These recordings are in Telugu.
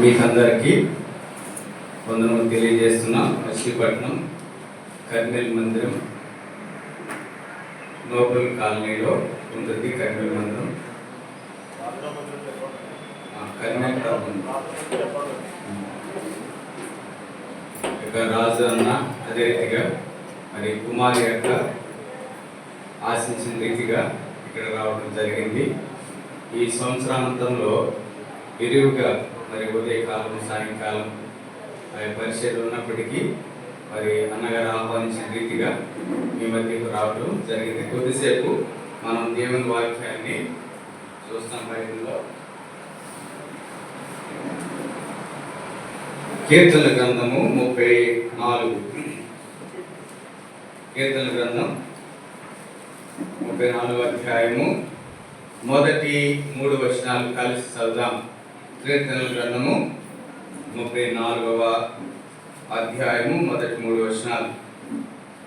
మీకందరికీ వందనములు తెలియజేస్తున్నాం. మచిలీపట్నం కర్నూలు మందిరం నోబెల్ కాలనీలో ఉంటుంది. కర్నూలు మందిరం ఇక రాజు అన్న అదే రీతిగా మరి కుమారి యొక్క ఆశించిన రీతిగా ఇక్కడ రావడం జరిగింది. ఈ సంవత్సరాంతంలో విరివిగా మరి ఉదయకాలం సాయంకాలం పరిచయలు ఉన్నప్పటికీ మరి అన్నగారు ఆహ్వానించిన రీతిగా మీ మధ్యకు రావడం జరిగింది. కొద్దిసేపు మనం దేవుని వాక్యాన్ని చూస్తాం. బైబిల్లో కీర్తనల గ్రంథము 34. కీర్తనల గ్రంథం 34వ అధ్యాయము మొదటి 3 వచనాలు కలిసి చదువుదాం. కీర్తనల గ్రంథము 34వ అధ్యాయము మొదటి 3 వచనాలు.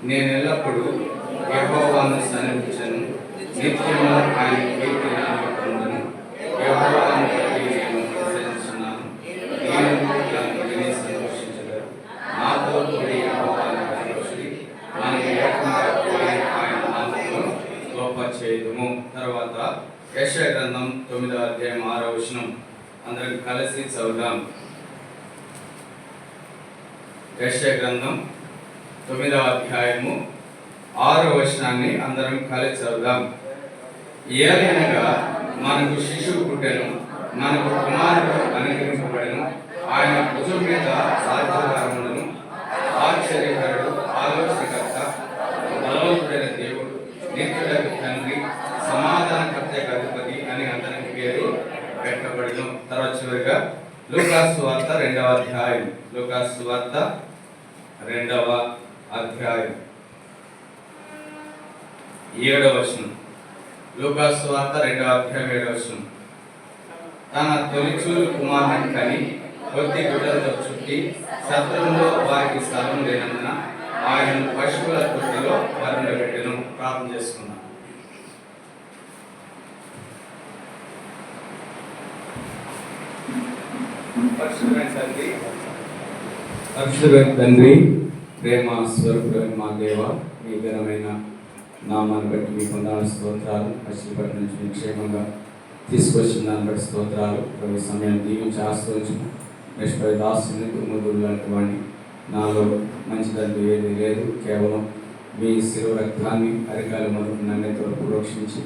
నేను ఎల్లప్పుడూ యెహోవాను సన్నిధించను, నిత్యము ఆయన కీర్తనలను పొందును. యెహోవాను బట్టి నేను ప్రశంసించుచున్నాను, నేను విని సంతోషించగలను. నాతో కూడి యెహోవాను కనపరచుడి, మనకు ఏకంగా కూడి ఆయన నామమును గొప్ప చేయుదుము. తర్వాత యెషయా గ్రంథం 9వ అధ్యాయం 6వ వచనం అందరం కలిసి చదువుదాం. యెషయా గ్రంథం 9వ అధ్యాయము 6వ వచనాన్ని అందరం కలిసి చదువుదాం. ఏలైనగా మనకు శిశువు పుట్టెను, మనకు కుమారుడు అనుగ్రహింపబడెను, ఆయన భుజం మీద రాజ్యభారములను. ఆశ్చర్యకరుడు, ఆలోచనకర్త, బలవంతుడైన దేవుడు, నిత్యుడైన తండ్రి, సమాధానకర్తకు అధిపతి అని అతనికి పేరు పెట్టబడెను. తర్వాత చివరిగా లూకాసు సువార్త 2వ అధ్యాయం. లూకాసు సువార్త 2వ అధ్యాయం 7వ వచనం. లూకాసు సువార్త 2వ అధ్యాయం 7వ వచనం. తన తొలిచూలు కుమారుని కని కొద్ది గుడ్డలతో చుట్టి సత్రంలో వారికి స్థలం లేనందున ఆయన పశువుల తొట్టిలో వరుండబెట్టెను. ప్రార్థన చేసుకున్నాం. పరిశుద్ధుడైన తండ్రి, ప్రేమ స్వరూపుడైన మా దేవ, మీ ఘనమైన నామాన్ని బట్టి మీ కొందాల స్తోత్రాలు. మచిలీపట్నం నుంచి మీ క్షేమంగా తీసుకొచ్చిన దాన్ని బట్టి స్తోత్రాలు. ప్రతి సమయం దీవించి ఆశ్రయించు. నిష్పై దాసుని దుర్ముదులు లాంటి వాడిని నాలో మంచిదంటూ ఏది లేదు. కేవలం మీ శిరవ రక్తాన్ని అరికాల మొదలు నన్నెంత వరకు రక్షించి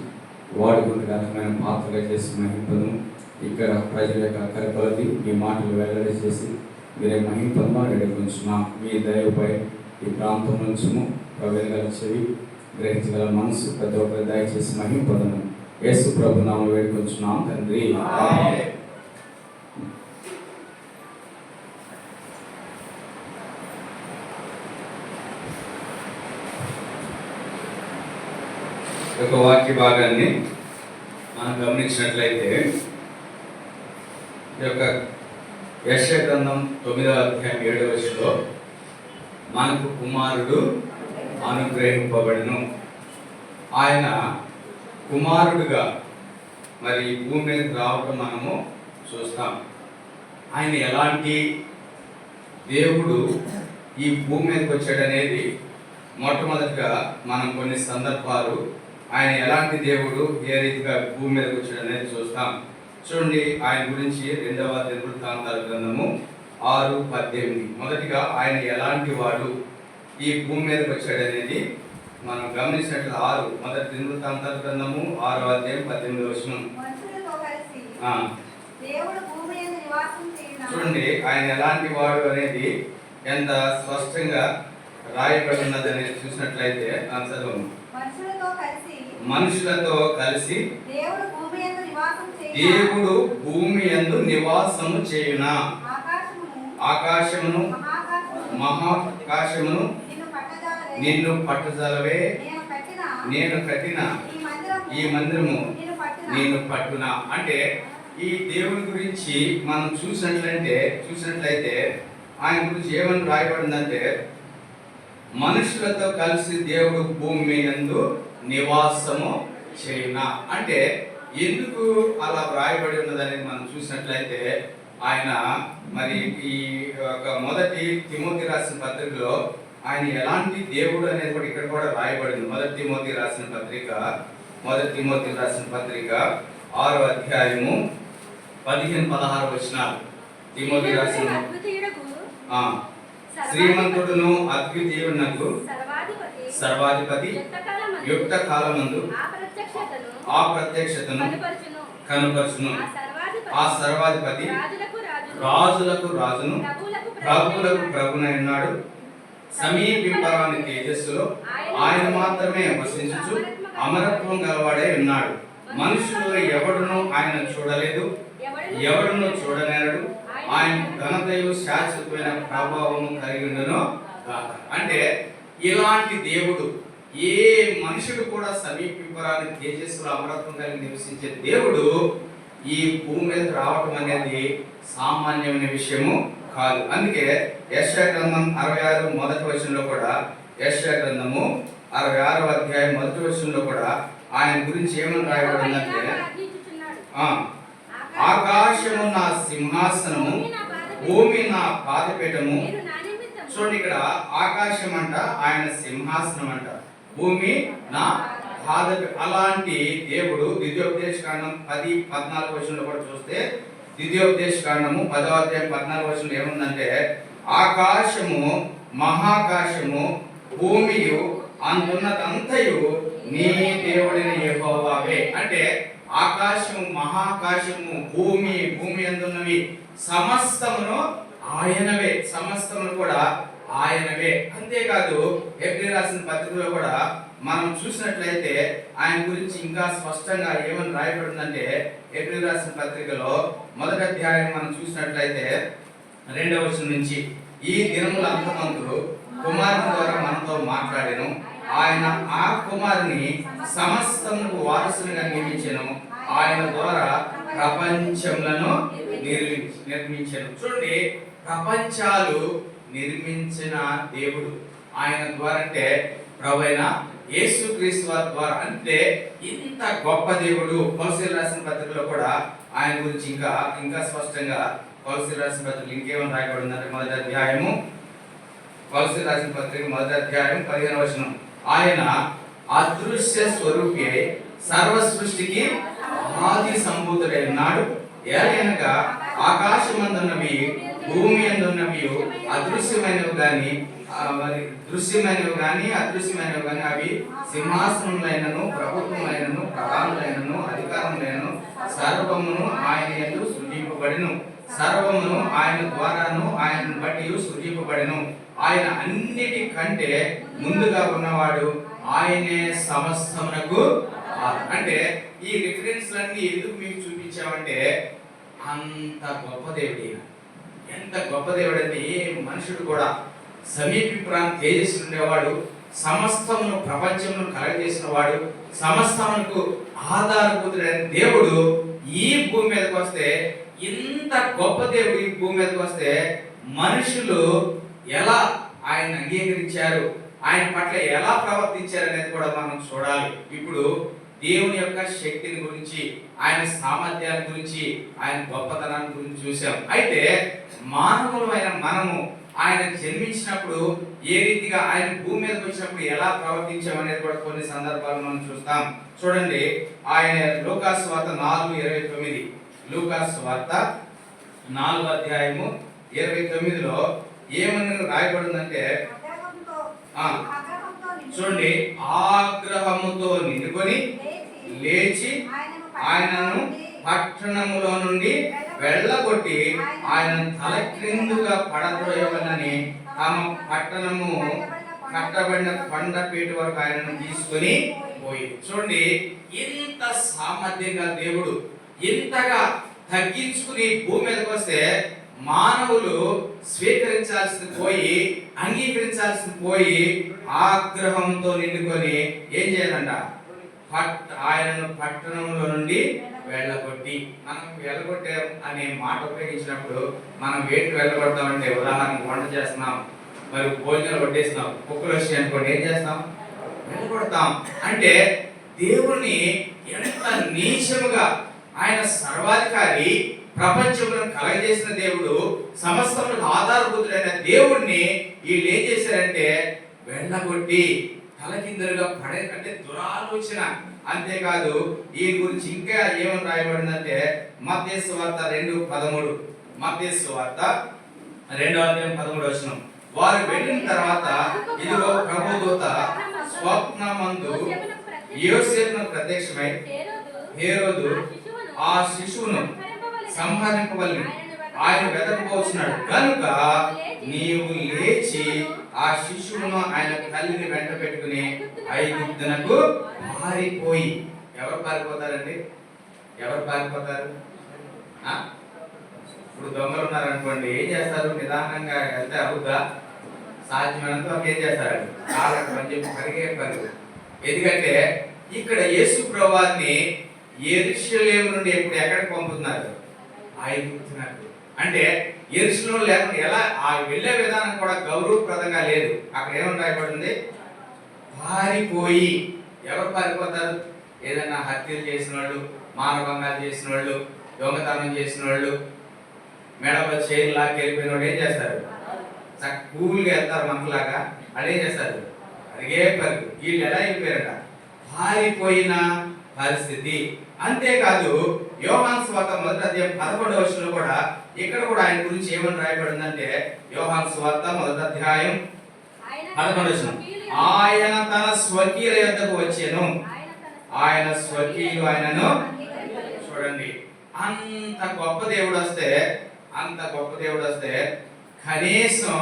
వాడుకుంటే రకమైన పాత్రగా చేసి మహింపదము. ఇక్కడ ప్రజల యొక్క అక్కర కొలది మీ మాటలు వెల్లడి చేసి మీరే మహింపదమా వేడుకొంచున్నా. మీ దయపై ఈ ప్రాంతం నుంచుము. ప్రవేగల చెవి, గ్రహించగల మనసు ప్రతి ఒక్కరి దయచేసి మహింపదము. యేసు ప్రభు నామమున వేడుకొంచున్నాం తండ్రి. ఒక వాక్య భాగాన్ని మనం గమనించినట్లయితే ఈ యొక్క యెషయా గ్రంథం 9వ అధ్యాయం 7వ వచనంలో మనకు కుమారుడు అనుగ్రహింపబడెను. ఆయన కుమారుడుగా మరి భూమి మీదకి రావటం మనము చూస్తాం. ఆయన ఎలాంటి దేవుడు ఈ భూమి మీదకి వచ్చాడనేది మొట్టమొదటిగా మనం కొన్ని సందర్భాలు ఆయన ఎలాంటి దేవుడు ఏ రీతిగా భూమి మీదకి వచ్చాడనేది చూస్తాం. చూడండి, ఆయన గురించి 2వ దినవృత్తాంతాల గ్రంథము 6:18. మొదటిగా ఆయన ఎలాంటి వాడు ఈ భూమి మీదకి వచ్చాడనేది మనం గమనించినట్లు 6 మొదటి దినవృత్తాంతాల గ్రంథము 6వ అధ్యాయం 18వ వచనం. చూడండి, ఆయన ఎలాంటి వాడు అనేది ఎంత స్పష్టంగా రాయబడి ఉన్నదని చూసినట్లయితే చదవము. మనుషులతో కలిసి దేవుడు భూమి యందు నివాసము చేయున. ఆకాశమును మహాకాశమును నిన్ను పట్టుదలవే, నేను కట్టిన ఈ మందిరము నేను పట్టున. అంటే ఈ దేవుని గురించి మనం చూసినట్లయితే ఆయన గురించి ఏమని రాయబడిందంటే, మనుషులతో కలిసి దేవుడు భూమి యందు నివాసము చేయున. అంటే ఎందుకు అలా వ్రాయబడి ఉన్నదని మనం చూసినట్లయితే ఆయన మరి ఈ ఒక మొదటి తిమోతి రాసిన పత్రికలో ఆయన ఎలాంటి దేవుడు అనేది కూడా ఇక్కడ కూడా రాయబడింది. మొదటి తిమోతి రాసిన పత్రిక 6వ అధ్యాయము 15-16 వచనాలు. తిమోతి రాసిన శ్రీమంతుడును అద్వితీయునకు సర్వాధిపతి యుక్త కాలమందు ఆ ప్రత్యక్షతను కనుపరచును. ఆ సర్వాధిపతి రాజులకు రాజును ప్రభువులకు ప్రభునైనాడు. సమీపింపరాని తేజస్సులో ఆయన మాత్రమే వసించుచు అమరత్వం గలవాడే ఉన్నాడు. మనుషులు ఎవడును ఆయన చూడలేదు, ఎవడును చూడనేరడు. ఆయన ఘనతయు శాశ్వతమైన ప్రభావము కలిగి ఉండును గాక. అంటే ఇలాంటి దేవుడు, ఏ మనుషుడు కూడా సమీపింపరాని తేజస్సులో అమరత్వం కలిగి నివసించే దేవుడు ఈ భూమి మీద రావటం అనేది సామాన్యమైన విషయము కాదు. అందుకే యెషయా గ్రంథం 66 మొదటి వచనంలో కూడా, యెషయా గ్రంథము 66వ అధ్యాయం మొదటి వచనంలో కూడా ఆయన గురించి ఏమని రాయబడిందంటే, ఆకాశము నా సింహాసనము, భూమి నా పాదపీఠము. చూడండి, ఇక్కడ ఆకాశం అంట ఆయన సింహాసనం అంట, భూమి నా పాదపీఠం. అలాంటి దేవుడు ద్వితీయోపదేశకాండం 10-14 వచనంలో కూడా చూస్తే, ద్వితీయోపదేశకాండము 10వ అధ్యాయం 14 వచనంలో ఏముందంటే, ఆకాశము మహాకాశము భూమియు అందున్నదంతయు నీ దేవుడిని యెహోవావే. అంటే ఆకాశము మహాకాశము భూమి, భూమి అందున్నవి సమస్తమును ఆయనవే, సమస్తమును కూడా ఆయనవే. అంతేకాదు హెబ్రీ రాసిన పత్రికలో కూడా మనం చూసినట్లయితే ఆయన గురించి ఇంకా స్పష్టంగా ఏమని రాయబడిందంటే, హెబ్రీ రాసిన పత్రికలో 1వ అధ్యాయం మనం చూసినట్లయితే 2వ వచనం నుంచి, ఈ దినముల అంతమందు కుమారుని ద్వారా మనతో మాట్లాడెను. ఆయన ఆ కుమారుని సమస్తమునకు వారసునిగా నియమించెను. ఆయన ద్వారా ప్రపంచములను నిర్మించెను. చూడండి, ప్రపంచాలు నిర్మించిన దేవుడు ఆయన ద్వారా. అంటే ప్రభువైన యేసుక్రీస్తు వారి ద్వారా. అంటే ఇంత గొప్ప దేవుడు. కొలస్సీయులకు రాసిన పత్రికలో కూడా ఆయన గురించి ఇంకా స్పష్టంగా కొలస్సీయులకు రాసిన పత్రికలో ఇంకేమని రాయబడిందంటే, కొలస్సీయులకు రాసిన పత్రిక 1వ అధ్యాయం 15వ వచనం, ఆయన అదృశ్య స్వరూపి అయి సర్వ సృష్టికి ఆది సంభూతుడై ఉన్నాడు. ఏలయనగా ఆకాశమందున్నవి భూమి అందున్నవి అదృశ్యమైనవి గాని దృశ్యమైనవి గాని అదృశ్యమైనవి గాని అవి సింహాసనములైనను ప్రభుత్వములైనను ప్రధానులైనను అధికారములైనను సర్వమును ఆయన యందు సృజింపబడెను. సర్వమును ఆయన ద్వారాను ఆయనను బట్టి సృజింపబడెను. ఆయన అన్నిటి కంటే ముందుగా ఉన్నవాడు, ఆయనే సమస్తమునకు. అంటే ఈ రిఫరెన్స్లన్నీ ఎందుకు మీకు చూపించామంటే, అంత గొప్ప దేవుడు. ఎంత గొప్ప దేవుడు అంటే ఏ మనుషుడు కూడా సమీపింపరాని తేజస్సు ఉండేవాడు, సమస్తమును ప్రపంచమును కలగజేసిన వాడు, సమస్తమునకు ఆధారభూతుడైన దేవుడు ఈ భూమి మీదకి వస్తే, ఇంత గొప్ప దేవుడు ఈ భూమి మీదకి వస్తే మనుషులు ఎలా ఆయన అంగీకరించారు, ఆయన పట్ల ఎలా ప్రవర్తించారు అనేది కూడా మనం చూడాలి. ఇప్పుడు దేవుని యొక్క శక్తిని గురించి, ఆయన సామర్థ్యాల గురించి, ఆయన గొప్పతనాన్ని గురించి చూసాం. అయితే మానవులమైన మనము ఆయన జన్మించినప్పుడు ఏ రీతిగా, ఆయన భూమి మీదకి వచ్చినప్పుడు ఎలా ప్రవర్తించామనేది కూడా కొన్ని సందర్భాలు మనం చూస్తాం. చూడండి, ఆయన లూకాసు వార్త 4:29, లూకాసు వార్త 4వ అధ్యాయము 29లో ఏమని రాయబడిందంటే, చూడండి, ఆగ్రహముతో నిండుకొని లేచి ఆయనను పట్టణములో నుండి వెళ్ళగొట్టి ఆయన తల క్రిందుగా పడద్రోయవలని తమ పట్టణము కట్టబడిన కొండపీట వరకు ఆయనను తీసుకొని పోయి. చూడండి, ఇంత సామర్థ్యంగా దేవుడు ఇంతగా తగ్గించుకుని భూమి మీదకి వస్తే మానవులు స్వీకరించాల్సింది పోయి, అంగీకరించాల్సింది పోయి, ఆగ్రహంతో నిండుకొని ఏం చేయాలంట, ఆయనను పట్టణంలో నుండి వెళ్ళగొట్టి. మనం వెళ్ళగొట్టే అనే మాట ఉపయోగించినప్పుడు మనం వేటికి వెళ్ళగొడతామంటే, ఉదాహరణకు వంట చేస్తున్నాం, మరి భోజనాలు వడ్డేస్తున్నాం, కుక్కలు వచ్చి అనుకోండి, ఏం చేస్తాం, వెళ్ళగొడతాం. అంటే దేవుని ఎంత నీచముగా, ఆయన సర్వాధికారి, ప్రపంచమును కలగజేసిన దేవుడు, సమస్తములకు ఆధారభూతుడైన దేవుణ్ణి వీళ్ళు ఏం చేశారంటే వెళ్ళగొట్టి తలకిందులుగా అంటే దురాలోచన. అంతేకాదు ఈ గురించి ఇంకా ఏమని రాయబడిందంటే మత్తయి సువార్త 2:13, మత్తయి సువార్త 2:13 వారు వెళ్ళిన తర్వాత ఇదిగో ప్రభుదూత స్వప్నమందు యోసేపునకు ప్రత్యక్షమై హేరోదు ఆ శిశువును సంహరింపవలెను, ఆయన వెతకపోతున్నాడు కనుక నీవు లేచి ఆ శిశువును ఆయన తల్లిని వెంట పెట్టుకుని ఐగుప్తునకు పారిపోయి. ఎవరు పారిపోతారండి? ఎవరు పారిపోతారు? ఇప్పుడు దొంగలు ఉన్నారనుకోండి, ఏం చేస్తారు? నిదానంగా వెళ్తే అవుద్దా? సాధ్యమైనంత వరకు ఏం చేస్తారు? కాళ్ళకు అని చెప్పి పరిగే పరుగు. ఎందుకంటే ఇక్కడ యేసు ప్రభువాన్ని యెరూషలేము నుండి ఇప్పుడు ఎక్కడికి పంపుతున్నారు? ఐగుప్తునకు. అంటే యెరూషలేము లేకుండా ఎలా ఆ వెళ్ళే విధానం కూడా గౌరవప్రదంగా లేదు. అక్కడ ఏమని రాయబడింది? పారిపోయి. ఎవరు పారిపోతారు? ఏదైనా హత్యలు చేసిన వాళ్ళు, మానభంగాలు చేసిన వాళ్ళు, దొంగతనం చేసిన వాళ్ళు, మెడపై చైన్ లాగా వెళ్ళిపోయిన వాడు ఏం చేస్తారు? కూల్గా వెళ్తారు మనకులాగా. అదేం చేస్తారు? అడిగే పరుగు. వీళ్ళు ఎలా వెళ్ళిపోయారట? పారిపోయిన పరిస్థితి. అంతేకాదు యోహాను సువార్త 1:11 కూడా ఇక్కడ కూడా ఆయన గురించి ఏమని రాయబడిందంటే యోహాను సువార్త 1:11 ఆయన తన స్వకీయుల యొద్దకు వచ్చెను, ఆయన స్వకీయులు ఆయనను. చూడండి, అంత గొప్ప దేవుడు వస్తే కనీసం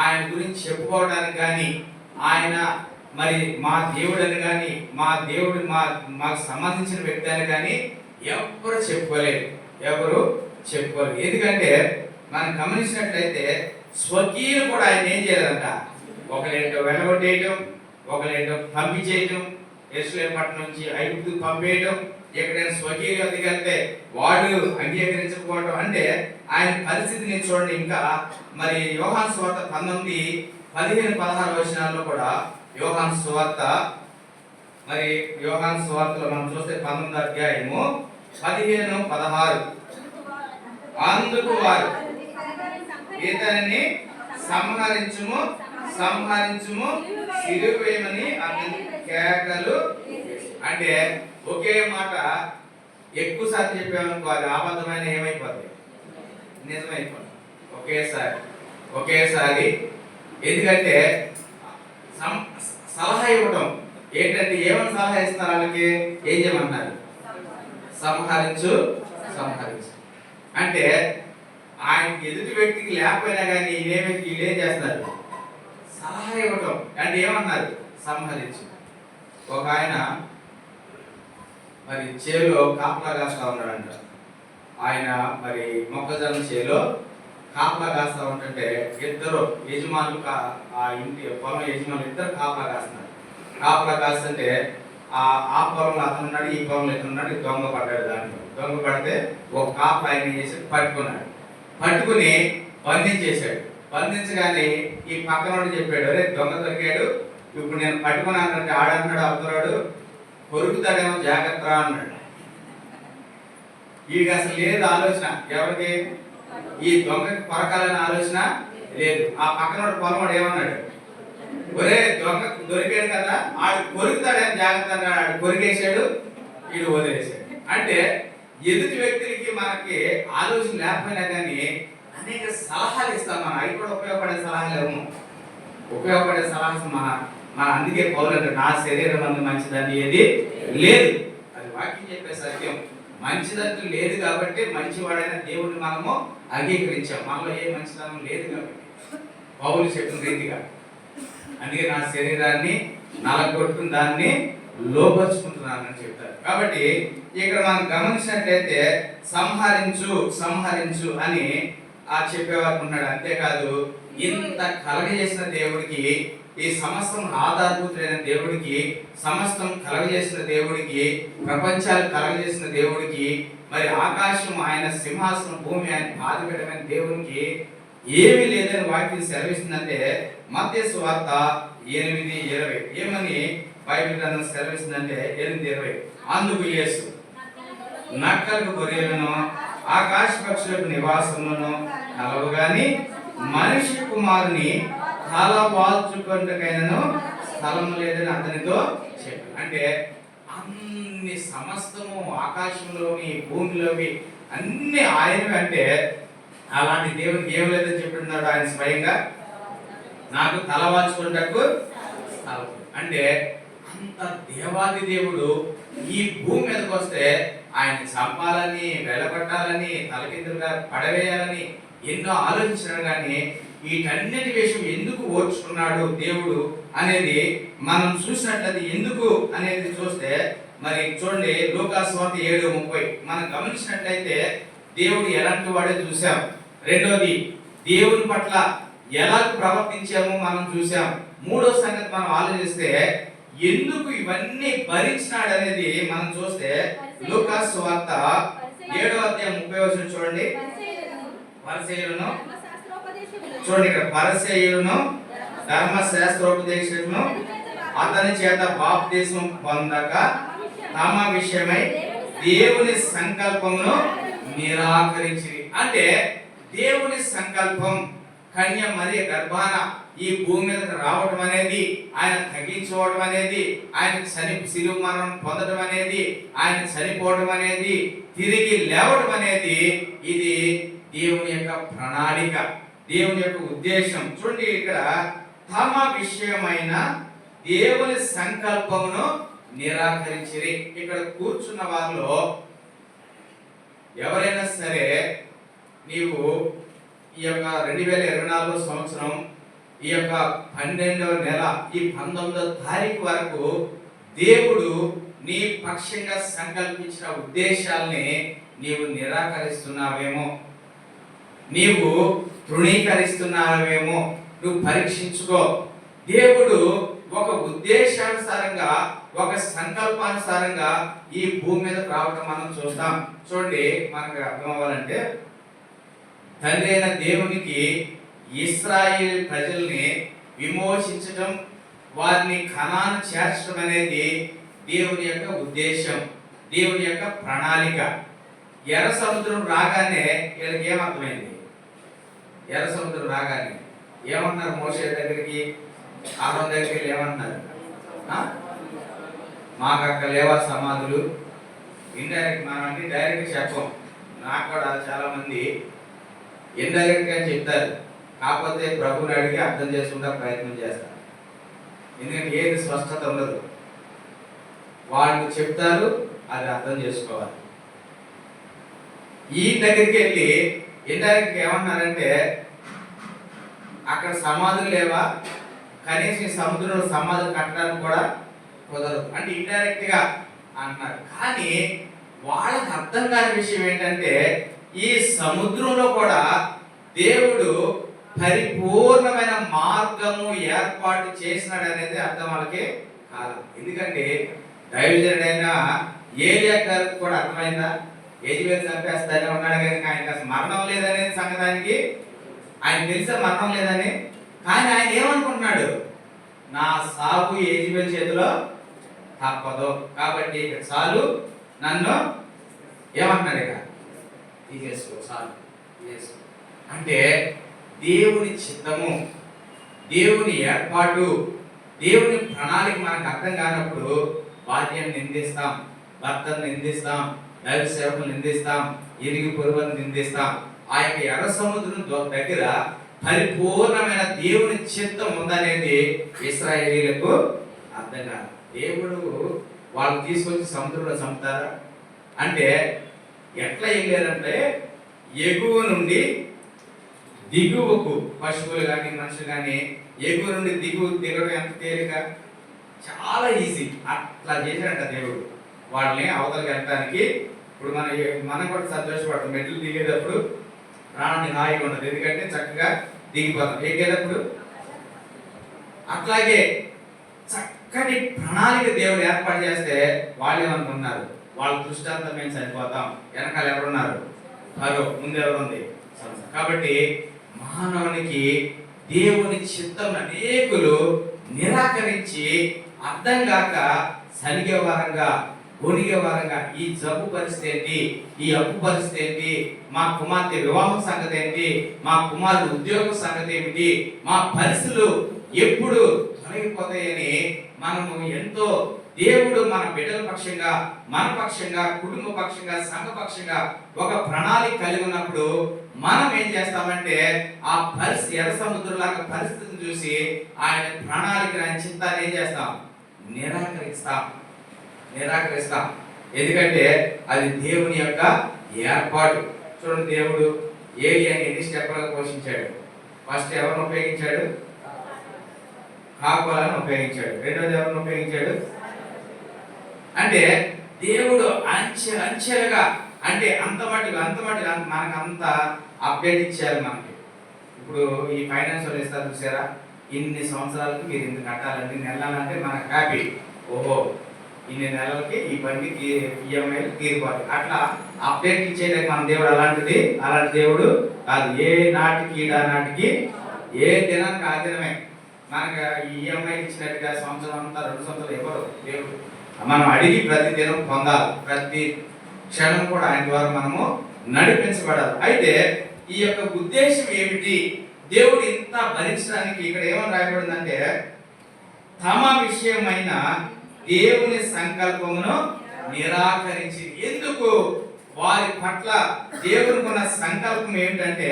ఆయన గురించి చెప్పుకోవడానికి కానీ, ఆయన మరి మా దేవుడని కానీ, మా దేవుడు మాకు సంబంధించిన వ్యక్తి అని కానీ ఎవరు చెప్పుకోలేదు. ఎందుకంటే మనం గమనించినట్లయితే స్వకీయులు కూడా ఆయన ఏం చేయాలంట? ఒకలేంటో వెళ్ళగొట్టేయటం, ఒకలేంటో పంపించేయటం, యెరూషలేము పట్టణం నుంచి ఐగుప్తుకు పంపేయటం, ఎక్కడైనా స్వకీయులు ఎదిగలితే వాడు అంగీకరించకపోవడం. అంటే ఆయన పరిస్థితిని చూడండి. ఇంకా మరి యోహాను సువార్త 19:15-16 కూడా యోహాను సువార్తలో మనం చూస్తే 19:15-16 అందుకు వారు ఇతనిని సంహరించుము సిలువేయమని అతని కేకలు. అంటే ఒకే మాట ఎక్కువసార్లు చెప్పామనుకో అది అబద్ధమైన ఏమైపోతుంది? నిజమైపోతుంది ఒకేసారి. ఎందుకంటే సలహా ఇవ్వటం ఏంటంటే ఏమని సలహా ఇస్తున్నారు? వాళ్ళకి ఏం చేయమన్నారు? సంహరించు. అంటే ఆయనకి ఎదుటి వ్యక్తికి లేకపోయినా కానీ వీళ్ళేం చేస్తున్నారు? సలహా ఇవ్వటం. అంటే ఏమన్నారు? సంహరించు. ఒక ఆయన మరి చేలో కాపలా కాస్తా ఉన్నాడంట. ఆయన మరి మొక్కజొన్న చేలో కాపలా కాస్తా ఉంటుంటే ఇద్దరు యజమానులు, ఆ ఇంటి పొలం యజమానులు ఇద్దరు కాపలా కాస్తున్నారు. కాపలా కాస్తుంటే ఆ పొలంలో అతను ఉన్నాడు, ఈ పొలంలో ఇతను ఉన్నాడు. దొంగ పడ్డాడు. దొంగ పడితే ఒక కాపలా ఆయన చేసి పట్టుకుని బంధించేశాడు. బంధించగానే ఈ పక్కనోడు చెప్పాడు, అరే దొంగ దొరికాడు, ఇప్పుడు నేను పట్టుకున్నానంటే ఆడంటున్నాడు, అవుతున్నాడు, కొరుకుతాడేమో జాగ్రత్త అన్నాడు. వీడికి అసలు లేదు ఆలోచన. ఎవరికి? ఈ దొంగకి కొరకాలని ఆలోచన లేదు. ఆ పక్కనోడు పొలవాడు ఏమన్నాడు? ఒరే దొంగ దొరికాడు కదా, ఆడు కొరుకుతాడేమో జాగ్రత్త అన్నాడు. ఆడు కొరికేశాడు, వీడు వదిలేశాడు. అంటే ఎదుటి వ్యక్తులకి మనకి ఆలోచన లేకపోయినా కానీ అనేక సలహాలు ఇస్తాం. అవి కూడా ఉపయోగపడే సలహాలు మన అందుకే పౌరులు నా శరీరం అందు మంచిదని ఏది లేదు. అది వాక్యం చెప్పే సత్యం. మంచిదంటూ లేదు కాబట్టి మంచివాడైన దేవుడిని మనము అంగీకరించాం. మనలో ఏ మంచిదనం లేదు కాబట్టి పౌలు చెప్పిన రీతిగా. అందుకే నా శరీరాన్ని నలగొట్టుకుని దాన్ని లోపరుచుకుంటున్నానని చెప్తారు. కాబట్టి ఇక్కడ మనం గమనించినట్లయితే సంహరించు అని చెప్పేవారు ఉన్నాడు. అంతేకాదు ఇంత కలగజేసిన దేవుడికి, ఈ సమస్తం ఆధారభూతులైన దేవుడికి, సమస్తం కలగజేసిన దేవుడికి, ప్రపంచాలు కలగజేసిన దేవుడికి, మరి ఆకాశం ఆయన సింహాసనం, భూమి ఆయన పాదపీఠమైన దేవునికి ఏమీ లేదని వాక్యం సెలవిస్తుందంటే మత్తయి సువార్త 8:20 ఏమని బైబిల్ గ్రంథం సెలవిస్తుందంటే 8:20 అందుకు యేసు నక్కలకు గొర్రెలను ఆకాశ పక్షులకు నివాసములను కలవు గాని మనిషి కుమారుని తల వాల్చుకొనుటకైనను స్థలము లేదని అతనితో చెప్పాడు. అంటే అన్ని సమస్తము ఆకాశంలోని భూమిలోని అన్ని ఆయనవి. అంటే అలాంటి దేవునికి ఏం లేదని చెప్తున్నాడు ఆయన స్వయంగా, నాకు తల వాల్చుకున్నట్టు స్థలం. అంటే అంత దేవాది దేవుడు ఈ భూమి మీదకి వస్తే ఆయన చంపాలని, వెలగొట్టాలని, తలకిందులుగా పడవేయాలని ఎన్నో ఆలోచించాడు. కానీ వీటన్నిటి విషయం ఎందుకు ఓర్చుకున్నాడు దేవుడు అనేది మనం చూసినట్లయితే, ఎందుకు అనేది చూస్తే మరి చూడండి లూకాసు వార్త 7:30 మనం గమనించినట్లయితే దేవుడు ఎలాంటి వాడే చూసాం. రెండోది దేవుని పట్ల ఎలా ప్రవర్తించామో మనం చూసాం. మూడో సంగతి మనం ఆలోచిస్తే ఎందుకు ఇవన్నీ భరించినాడు అనేది మనం చూస్తే లూకాసు వార్త 7:30 చూడండి. పరిసయ్యులను చూడండి, ఇక్కడ పరిసయ్యులను ధర్మశాస్త్రోపదేశకులను అతని చేత బాప్తిస్మం పొందక తమ విషయమై దేవుని సంకల్పమును నిరాకరించి. అంటే దేవుని సంకల్పం కన్య మరియ గర్భాన ఈ భూమి మీదకి రావడం అనేది, ఆయన తగ్గించుకోవడం అనేది, ఆయన శిలువ మరణం పొందడం అనేది, ఆయన చనిపోవడం అనేది, తిరిగి లేవడం అనేది, ఇది దేవుని యొక్క ప్రణాళిక, దేవుని యొక్క ఉద్దేశం. చూడండి ఇక్కడ తమ విషయమైన దేవుని సంకల్పమును నిరాకరించిరి. ఇక్కడ కూర్చున్న వారిలో ఎవరైనా సరే నీవు ఈ యొక్క 2024 సంవత్సరం ఈ యొక్క 12వ నెల ఈ 19వ తారీఖు వరకు దేవుడు నీ పక్షంగా సంకల్పించిన ఉద్దేశాల్ని నీవు నిరాకరిస్తున్నావేమో, నీవు తృణీకరిస్తున్నావేమో, నువ్వు పరీక్షించుకో. దేవుడు ఒక ఉద్దేశానుసారంగా, ఒక సంకల్పానుసారంగా ఈ భూమి మీద రావడం మనం చూస్తాం. చూడండి, మనకు అర్థం అవ్వాలంటే తండ్రి అయిన దేవునికి ఇశ్రాయేలు ప్రజల్ని విమోచించడం, వారిని కనాను చేర్చడం అనేది దేవుని యొక్క ఉద్దేశం, దేవుని యొక్క ప్రణాళిక. ఎర్ర సముద్రం రాగానే వీళ్ళకి ఏమర్థమైంది? ఎర్ర సముద్రం రాగానే ఏమన్నారు? మోషే దగ్గరికి, ఆరోన్ దగ్గరికి వెళ్ళి ఏమన్నారు? మాకు అక్కడ లేవా సమాధులు? ఇండైరెక్ట్, మనం అంటే డైరెక్ట్ చెప్పం. నాకు కూడా చాలా మంది ఇండైరెక్ట్ గా చెప్తారు, కాకపోతే ప్రభుని అడిగి అర్థం చేసుకుంటా ప్రయత్నం చేస్తారు. ఎందుకంటే ఏది స్పష్టత ఉండదు, వాళ్ళు చెప్తారు, అది అర్థం చేసుకోవాలి. ఈ దగ్గరికి వెళ్ళి ఇండైరెక్ట్ ఏమన్నారంటే అక్కడ సమాధులు లేవా, కనీసం ఈ సముద్రంలో సమాధులు కట్టడానికి కూడా కుదరదు అంటే ఇండైరెక్ట్ గా అంటున్నారు. కానీ వాళ్ళకి అర్థం కాని విషయం ఏంటంటే ఈ సముద్రంలో కూడా దేవుడు పరిపూర్ణమైన మార్గము ఏర్పాటు చేసినాడు అనేది అర్థం వాళ్ళకి కాదు. ఎందుకంటే దైవజనుడైన ఏలియా గారికి కూడా అర్థమైందా? యెజబెల్ చంపేస్తానే ఉన్నాడు కానీ ఆయనకి అసలు మరణం లేదనేది సంగతానికి ఆయన తెలిసే మరణం లేదని. కానీ ఆయన ఏమనుకుంటున్నాడు? నా సాగు యెజబెల్ చేతిలో తప్పదు, కాబట్టి ఇక చాలు, నన్ను ఏమంటున్నాడు, ఇక తీసేసుకో, చాలు తీసేసుకో. అంటే దేవుని చిత్తము, దేవుని ఏర్పాటు, దేవుని ప్రణాళిక మనకు అర్థం కానప్పుడు భార్యను నిందిస్తాం, భర్తను నిందిస్తాం, దైవ సేవకులు నిందిస్తాం, ఇరుగు పొరుగులను నిందిస్తాం. ఆ యొక్క ఎర్ర సముద్రం దగ్గర పరిపూర్ణమైన దేవుని చిత్తం ఉందనేది ఇశ్రాయేలీలకు అర్థం కాదు. దేవుడు వాళ్ళు తీసుకొచ్చి సముద్రంలో చంపుతారా అంటే ఎట్లా వెళ్ళారంటే ఎగువ నుండి దిగువకు, పశువులు కానీ మనుషులు కానీ ఎగువ నుండి దిగడం ఎంత తేలిక, చాలా ఈజీ. అట్లా చేశాడంట దేవుడు వాళ్ళని అవతలకి వెళ్ళడానికి. ఇప్పుడు మనం కూడా సంతోషపడతాం, మెట్లు దిగేటప్పుడు ప్రాణాన్ని హాయిగా ఉండదు, ఎందుకంటే చక్కగా దిగిపోతాం. ఎక్కేటప్పుడు అట్లాగే చక్కటి ప్రణాళిక దేవుడు ఏర్పాటు చేస్తే వాళ్ళు ఏమనుకున్నారు, వాళ్ళ దృష్టాంతం మేము చనిపోతాం, వెనకాల ఎవరున్నారు, మరో ముందు ఎవరుంది. కాబట్టి మానవునికి దేవుని చిత్తం అనేకులు నిరాకరించి అర్థం కాక సనిగే వారంగా గొనిగే వారంగా ఈ జబ్బు పరిస్థితి ఏంటి, ఈ అప్పు పరిస్థితి ఏంటి, మా కుమార్తె వివాహం సంగతి ఏంటి, మా కుమారుడు ఉద్యోగం సంగతి ఏమిటి, మా పరిస్థితులు ఎప్పుడు తొలగిపోతాయని మనము ఎంతో దేవుడు మన బిడ్డల పక్షంగా, మన పక్షంగా, కుటుంబ పక్షంగా, సంఘ పక్షంగా ఒక ప్రణాళిక కలిగి ఉన్నప్పుడు మనం ఏం చేస్తామంటే ఆ పరిస్థితి ఎర్ర సముద్రంలాగా పరిస్థితిని చూసి ఆయన ప్రణాళిక, ఆయన చిత్తాన్ని ఏం చేస్తాం? నిరాకరిస్తాం. ఎందుకంటే అది దేవుని యొక్క ఏర్పాటు. చూడండి, దేవుడు ఏలియాని ఎన్ని స్టెప్పులుగా పోషించాడు. ఫస్ట్ ఎవరిని ఉపయోగించాడు? కాకులను ఉపయోగించాడు. రెండోది ఎవరిని ఉపయోగించాడు? అంటే దేవుడు అంచెలుగా, అంటే అంత మటుకు మనకు అంత అప్డేట్ ఇచ్చారు. మనకి ఇప్పుడు ఈ ఫైనాన్స్ వాళ్ళు ఇస్తారు చూసారా, ఇన్ని సంవత్సరాలకి మీరు ఇంత కట్టాలండి, నెలలంటే మనకు హ్యాపీ. ఓహో, ఇన్ని నెలలకి ఈ బండికి ఈఎంఐలు తీరిపోతాయి. అట్లా అప్డేట్ ఇచ్చేది మన దేవుడు అలాంటి దేవుడు కాదు. ఏ నాటికి ఈడానాటికి, ఏ దినానికి ఆ దినమే. మనకు ఈఎంఐ ఇచ్చినట్టుగా సంవత్సరం అంతా 2 సంవత్సరాలు ఎవరు దేవుడు. మనం అడిగి ప్రతి దినం పొందాలి, ప్రతి క్షణం కూడా ఆయన ద్వారా మనము నడిపించబడాలి. అయితే ఈ యొక్క ఉద్దేశం ఏమిటి? దేవుడు ఇంత భరించడానికి ఇక్కడ ఏమని రాయబడిందంటే, తమ విషయమైన దేవుని సంకల్పమును నిరాకరించి. ఎందుకు? వారి పట్ల దేవునికి ఉన్న సంకల్పం ఏమిటంటే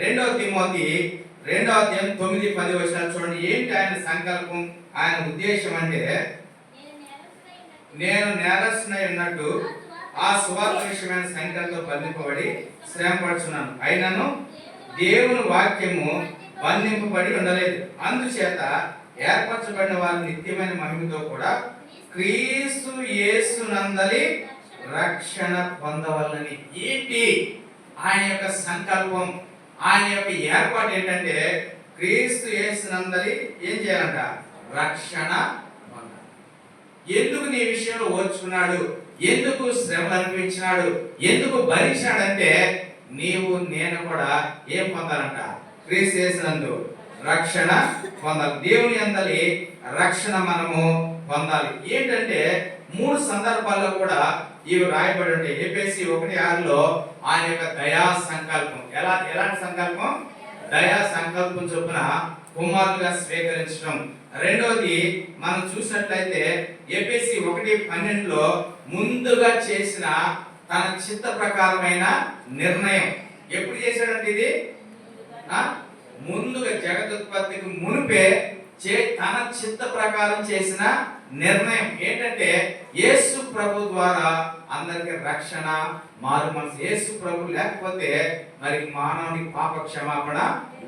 2 తిమోతి 2వ అధ్యాయం 9-10 వచనాలు చూడండి. ఏంటి ఆయన సంకల్పం, ఆయన ఉద్దేశం అంటే, నేను నేరస్తునై ఉన్నట్టు ఆ సువార్త విషయమైన సంఖ్యలతో బంధింపబడి శ్రమపడుచున్నాను, అయినను దేవుని వాక్యము బంధింపబడి ఉండలేదు. అందుచేత ఏర్పరచబడిన వారి నిత్యమైన మహిమతో కూడా క్రీస్తు యేసునందలి రక్షణ పొందవలని. ఏంటి ఆయన యొక్క సంకల్పం, ఆయన యొక్క ఏర్పాటు ఏంటంటే, క్రీస్తు యేసునందలి ఏం చేయాలంట? రక్షణ పొందాలి. ఎందుకు నీ విషయంలో ఓర్చుకున్నాడు, ఎందుకు శ్రమలు అనిపించినాడు, ఎందుకు భరించాడంటే, నీవు నేను కూడా ఏం పొందాలంట? క్రీస్తు యేసునందు రక్షణ పొందాలి. దేవుని అందలి రక్షణ మనము పొందాలి. ఏంటంటే 3 సందర్భాల్లో కూడా ఇవి రాయబడి ఉంటాయి. ఎఫెసీ 1:6లో ఆయన యొక్క దయా సంకల్పం. ఎలాంటి సంకల్పం? దయా సంకల్పం చొప్పున కుమారులుగా స్వీకరించడం. రెండోది మనం చూసినట్లయితే ఎఫెసీ 1:12లో ముందుగా చేసిన తన చిత్త ప్రకారమైన నిర్ణయం. ఎప్పుడు చేశాడంటే ఇది ముందుగా జగదుత్పత్తికి మునిపే తన చిత్త ప్రకారం చేసిన నిర్ణయం. ఏంటంటే యేసు ప్రభు ద్వారా అందరికి రక్షణ, మారు మనసు. యేసు ప్రభు లేకపోతే మరి మానవునికి పాప క్షమాపణ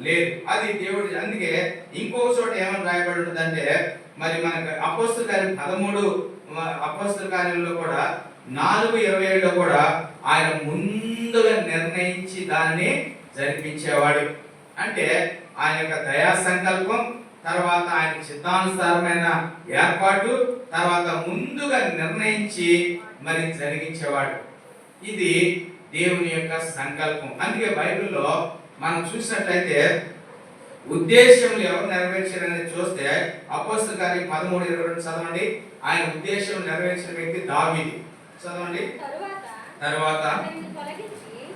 లేదు. అది దేవుడు. అందుకే ఇంకో చోట ఏమని రాయబడి ఉంటుందంటే, మరి మనకు అపోస్తల కార్యం 13 అపోస్తల కార్యంలో కూడా 4:27లో కూడా ఆయన ముందుగా నిర్ణయించి దాన్ని జరిపించేవాడు. అంటే ఆయన యొక్క దయా సంకల్పం, తర్వాత ఆయన చిత్తానుసారమైన ఏర్పాటు, తర్వాత ముందుగా నిర్ణయించి మరి జరిగించేవాడు. ఇది దేవుని యొక్క సంకల్పం. అందుకే బైబిల్లో మనం చూసినట్లయితే ఉద్దేశములు ఎవరు నెరవేర్చారని చూస్తే అపోస్తల కార్యం 13:22 చదవండి. ఆయన ఉద్దేశం నెరవేర్చిన వ్యక్తి దావీదు. చదవండి. తర్వాత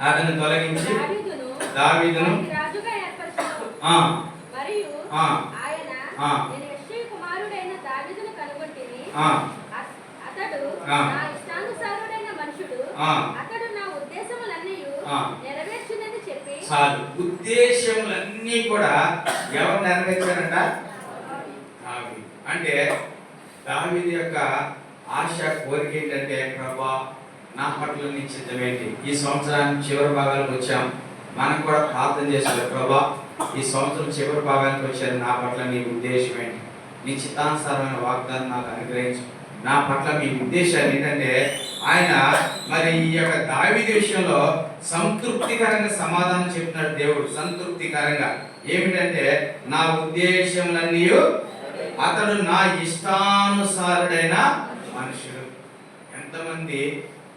అతను తొలగించి దావీదును చాలు. ఉద్దేశములన్నీ కూడా ఎవరు నెరవేర్చారంట? దావీదు. అంటే దావీదు యొక్క ఆశ, కోరిక ఏంటంటే, ప్రభా నా పట్ల నీ చిత్తం ఏంటి? ఈ సంవత్సరానికి చివరి భాగాలకు వచ్చాం, మనం కూడా ప్రార్థన చేశారు. ప్రభా ఈ సంవత్సరం చివరి భాగానికి వచ్చారు, నా పట్ల నీ ఉద్దేశం ఏంటి? నీ చిత్తానుసారమైన వాగ్దానం నాకు అనుగ్రహించు. నా పట్ల మీ ఉద్దేశాలు ఏంటంటే, ఆయన మరి ఈ యొక్క దావీదు విషయంలో సంతృప్తికరంగా సమాధానం చెప్తున్నాడు దేవుడు. సంతృప్తికరంగా ఏమిటంటే, నా ఉద్దేశములన్నీ అతడు నా ఇష్టానుసారుడైన మనుషుడు. ఎంతమంది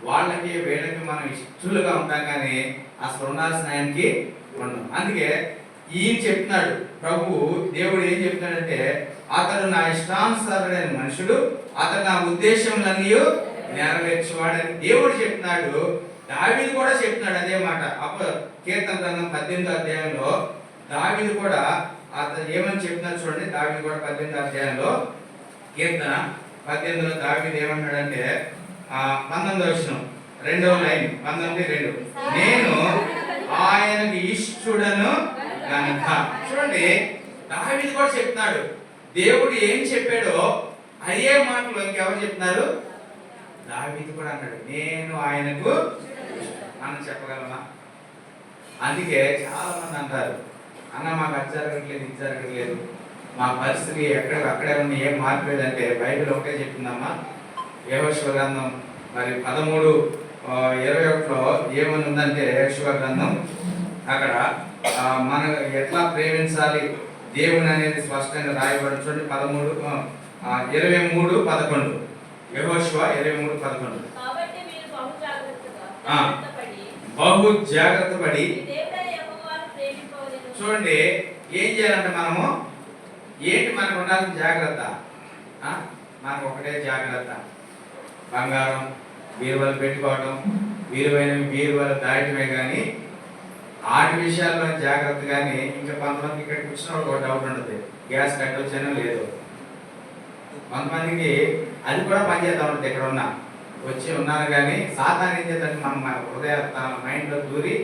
వాళ్ళకి వీళ్ళకి మనం ఇష్టలుగా ఉంటాం, కానీ అసలు ఉండాల్సిన ఆయనకి ఉన్నాం. అందుకే ఈయన చెప్తున్నాడు, ప్రభు దేవుడు ఏం చెప్తున్నాడంటే, అతడు నా ఇష్టానుసారుడైన మనుషుడు, అతడు నా ఉద్దేశములన్నీ నెరవేర్చేవాడని దేవుడు చెప్తున్నాడు. దావీదు కూడా చెప్తున్నాడు అదే మాట. కీర్తన గ్రంథం 18వ అధ్యాయంలో దావీదు కూడా అతను ఏమని చెప్తున్నాడు చూడండి. దావీదు కూడా 18వ అధ్యాయంలో కీర్తన 18లో దావీదు ఏమంటాడంటే 19వ వచనం 2వ లైన్ 19:2 నేను ఆయనకి ఇష్టుడను కనుక. చూడండి దావీదు కూడా చెప్తున్నాడు. దేవుడు ఏం చెప్పాడో అదే మాటలు ఇంకెవరు చెప్తున్నారు? దావీదు కూడా అన్నాడు నేను ఆయనకు. మనం చెప్పగలమా? అందుకే చాలా మంది అంటారు అన్న మాకు అది జరగట్లేదు ఇది జరగట్లేదు మా పరిస్థితి అక్కడే ఉంది ఏం మార్పు లేదంటే బైబిల్ ఒకటే చెప్పిందమ్మా. యెహోషువ గ్రంథం మరి 13:21లో ఏమని ఉందంటే యెహోషువ గ్రంథం అక్కడ మన ఎట్లా ప్రేమించాలి దేవుని అనేది స్పష్టంగా రాయబడి చూడండి. 23:11 యెహోషువ 23:11 బహు జాగ్రత్త పడి చూడండి ఏం చేయాలంటే మనము ఏంటి మనకు ఉండాల్సిన జాగ్రత్త? మనకు ఒకటే జాగ్రత్త, బంగారం బీరువాలు పెట్టుకోవటం, బీరువాలు దాటమే కానీ ఆటి విషయాల్లో జాగ్రత్త. కానీ ఇంకా కొంతమందికి ఇక్కడ కూర్చున్నప్పుడు ఒక డౌట్ ఉంటుంది, గ్యాస్ కట్టొచ్చానో లేదు. కొంతమందికి అది కూడా పనిచేస్తూ ఉంటుంది. ఇక్కడ ఉన్నారు కానీ సాతాను ఏం చేద్దాం మన హృదయ మైండ్లో దూరి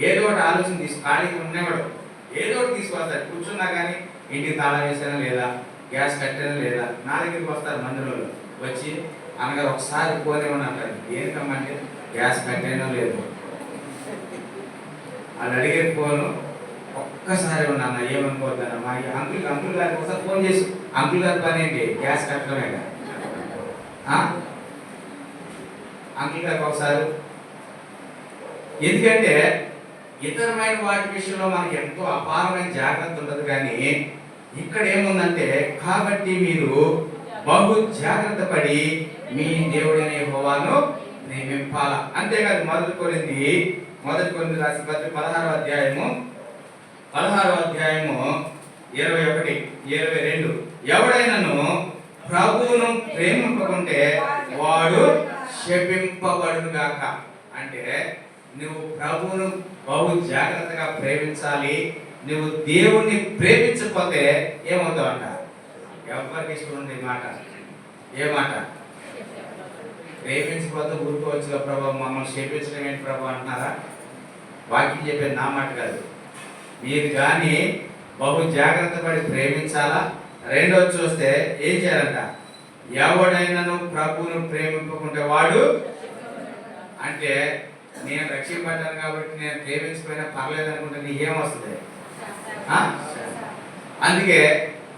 ఏదో ఒకటి ఆలోచన ఖాళీగా ఉండేవాడు ఏదో ఒకటి తీసుకొస్తాడు. కూర్చున్నా కానీ ఇంటికి తాళం వేసానో లేదా, గ్యాస్ కట్టానో లేదా, నా దగ్గరికి వస్తారు మందులో వచ్చి అనగా ఒకసారి పోనేమని అంటారు. ఏంటమ్మంటే గ్యాస్ కట్టానో లేదు. వాళ్ళు అడిగే ఫోను ఒక్కసారి ఉన్నాను ఏమనుకోవద్దన్న మా అంకుల్ గారికి ఒకసారి ఫోన్ చేసి అంకుల్ గారి పని ఏంటి గ్యాస్ కట్టడమే కదా. అంకుల్ గారికి ఒకసారి ఎందుకంటే ఇతరమైన వాటి విషయంలో మనకి ఎంతో అపారమైన జాగ్రత్త ఉంటుంది. కానీ ఇక్కడ ఏముందంటే కాబట్టి మీరు బహు జాగ్రత్త పడి మీ దేవుడైన యెహోవాను ప్రేమింపాల. అంతేకాదు మొదటి కొరింథీ రాసిన పత్రిక 16వ అధ్యాయము 21, 22 ఎవడైనను ప్రభువును ప్రేమింపకుంటే వాడు శపింపబడును గాక. అంటే నువ్వు ప్రభువును బహు జాగ్రత్తగా ప్రేమించాలి. నువ్వు దేవుణ్ణి ప్రేమించకపోతే ఏమవుతావు అంట. ఎవరికి ఇష్టం ఉంది మాట? ఏ మాట? ప్రేమించకపోతే ఊరుకోవచ్చుగా ప్రభావం మమ్మల్ని శపించడం ఏంటి ప్రభావం అంటున్నారా? వాక్యం చెప్పేది నా మాట కాదు. మీరు కానీ బహు జాగ్రత్త పడి ప్రేమించాలా. రెండోది చూస్తే ఏం చేయాలంట, ఎవడైనాను ప్రభువును ప్రేమింపకుంటే వాడు అంటే నేను రక్షింపడ్డాను కాబట్టి నేను ప్రేమించకపోయినా పర్లేదు అనుకుంటే నీకేమొస్తుంది? అందుకే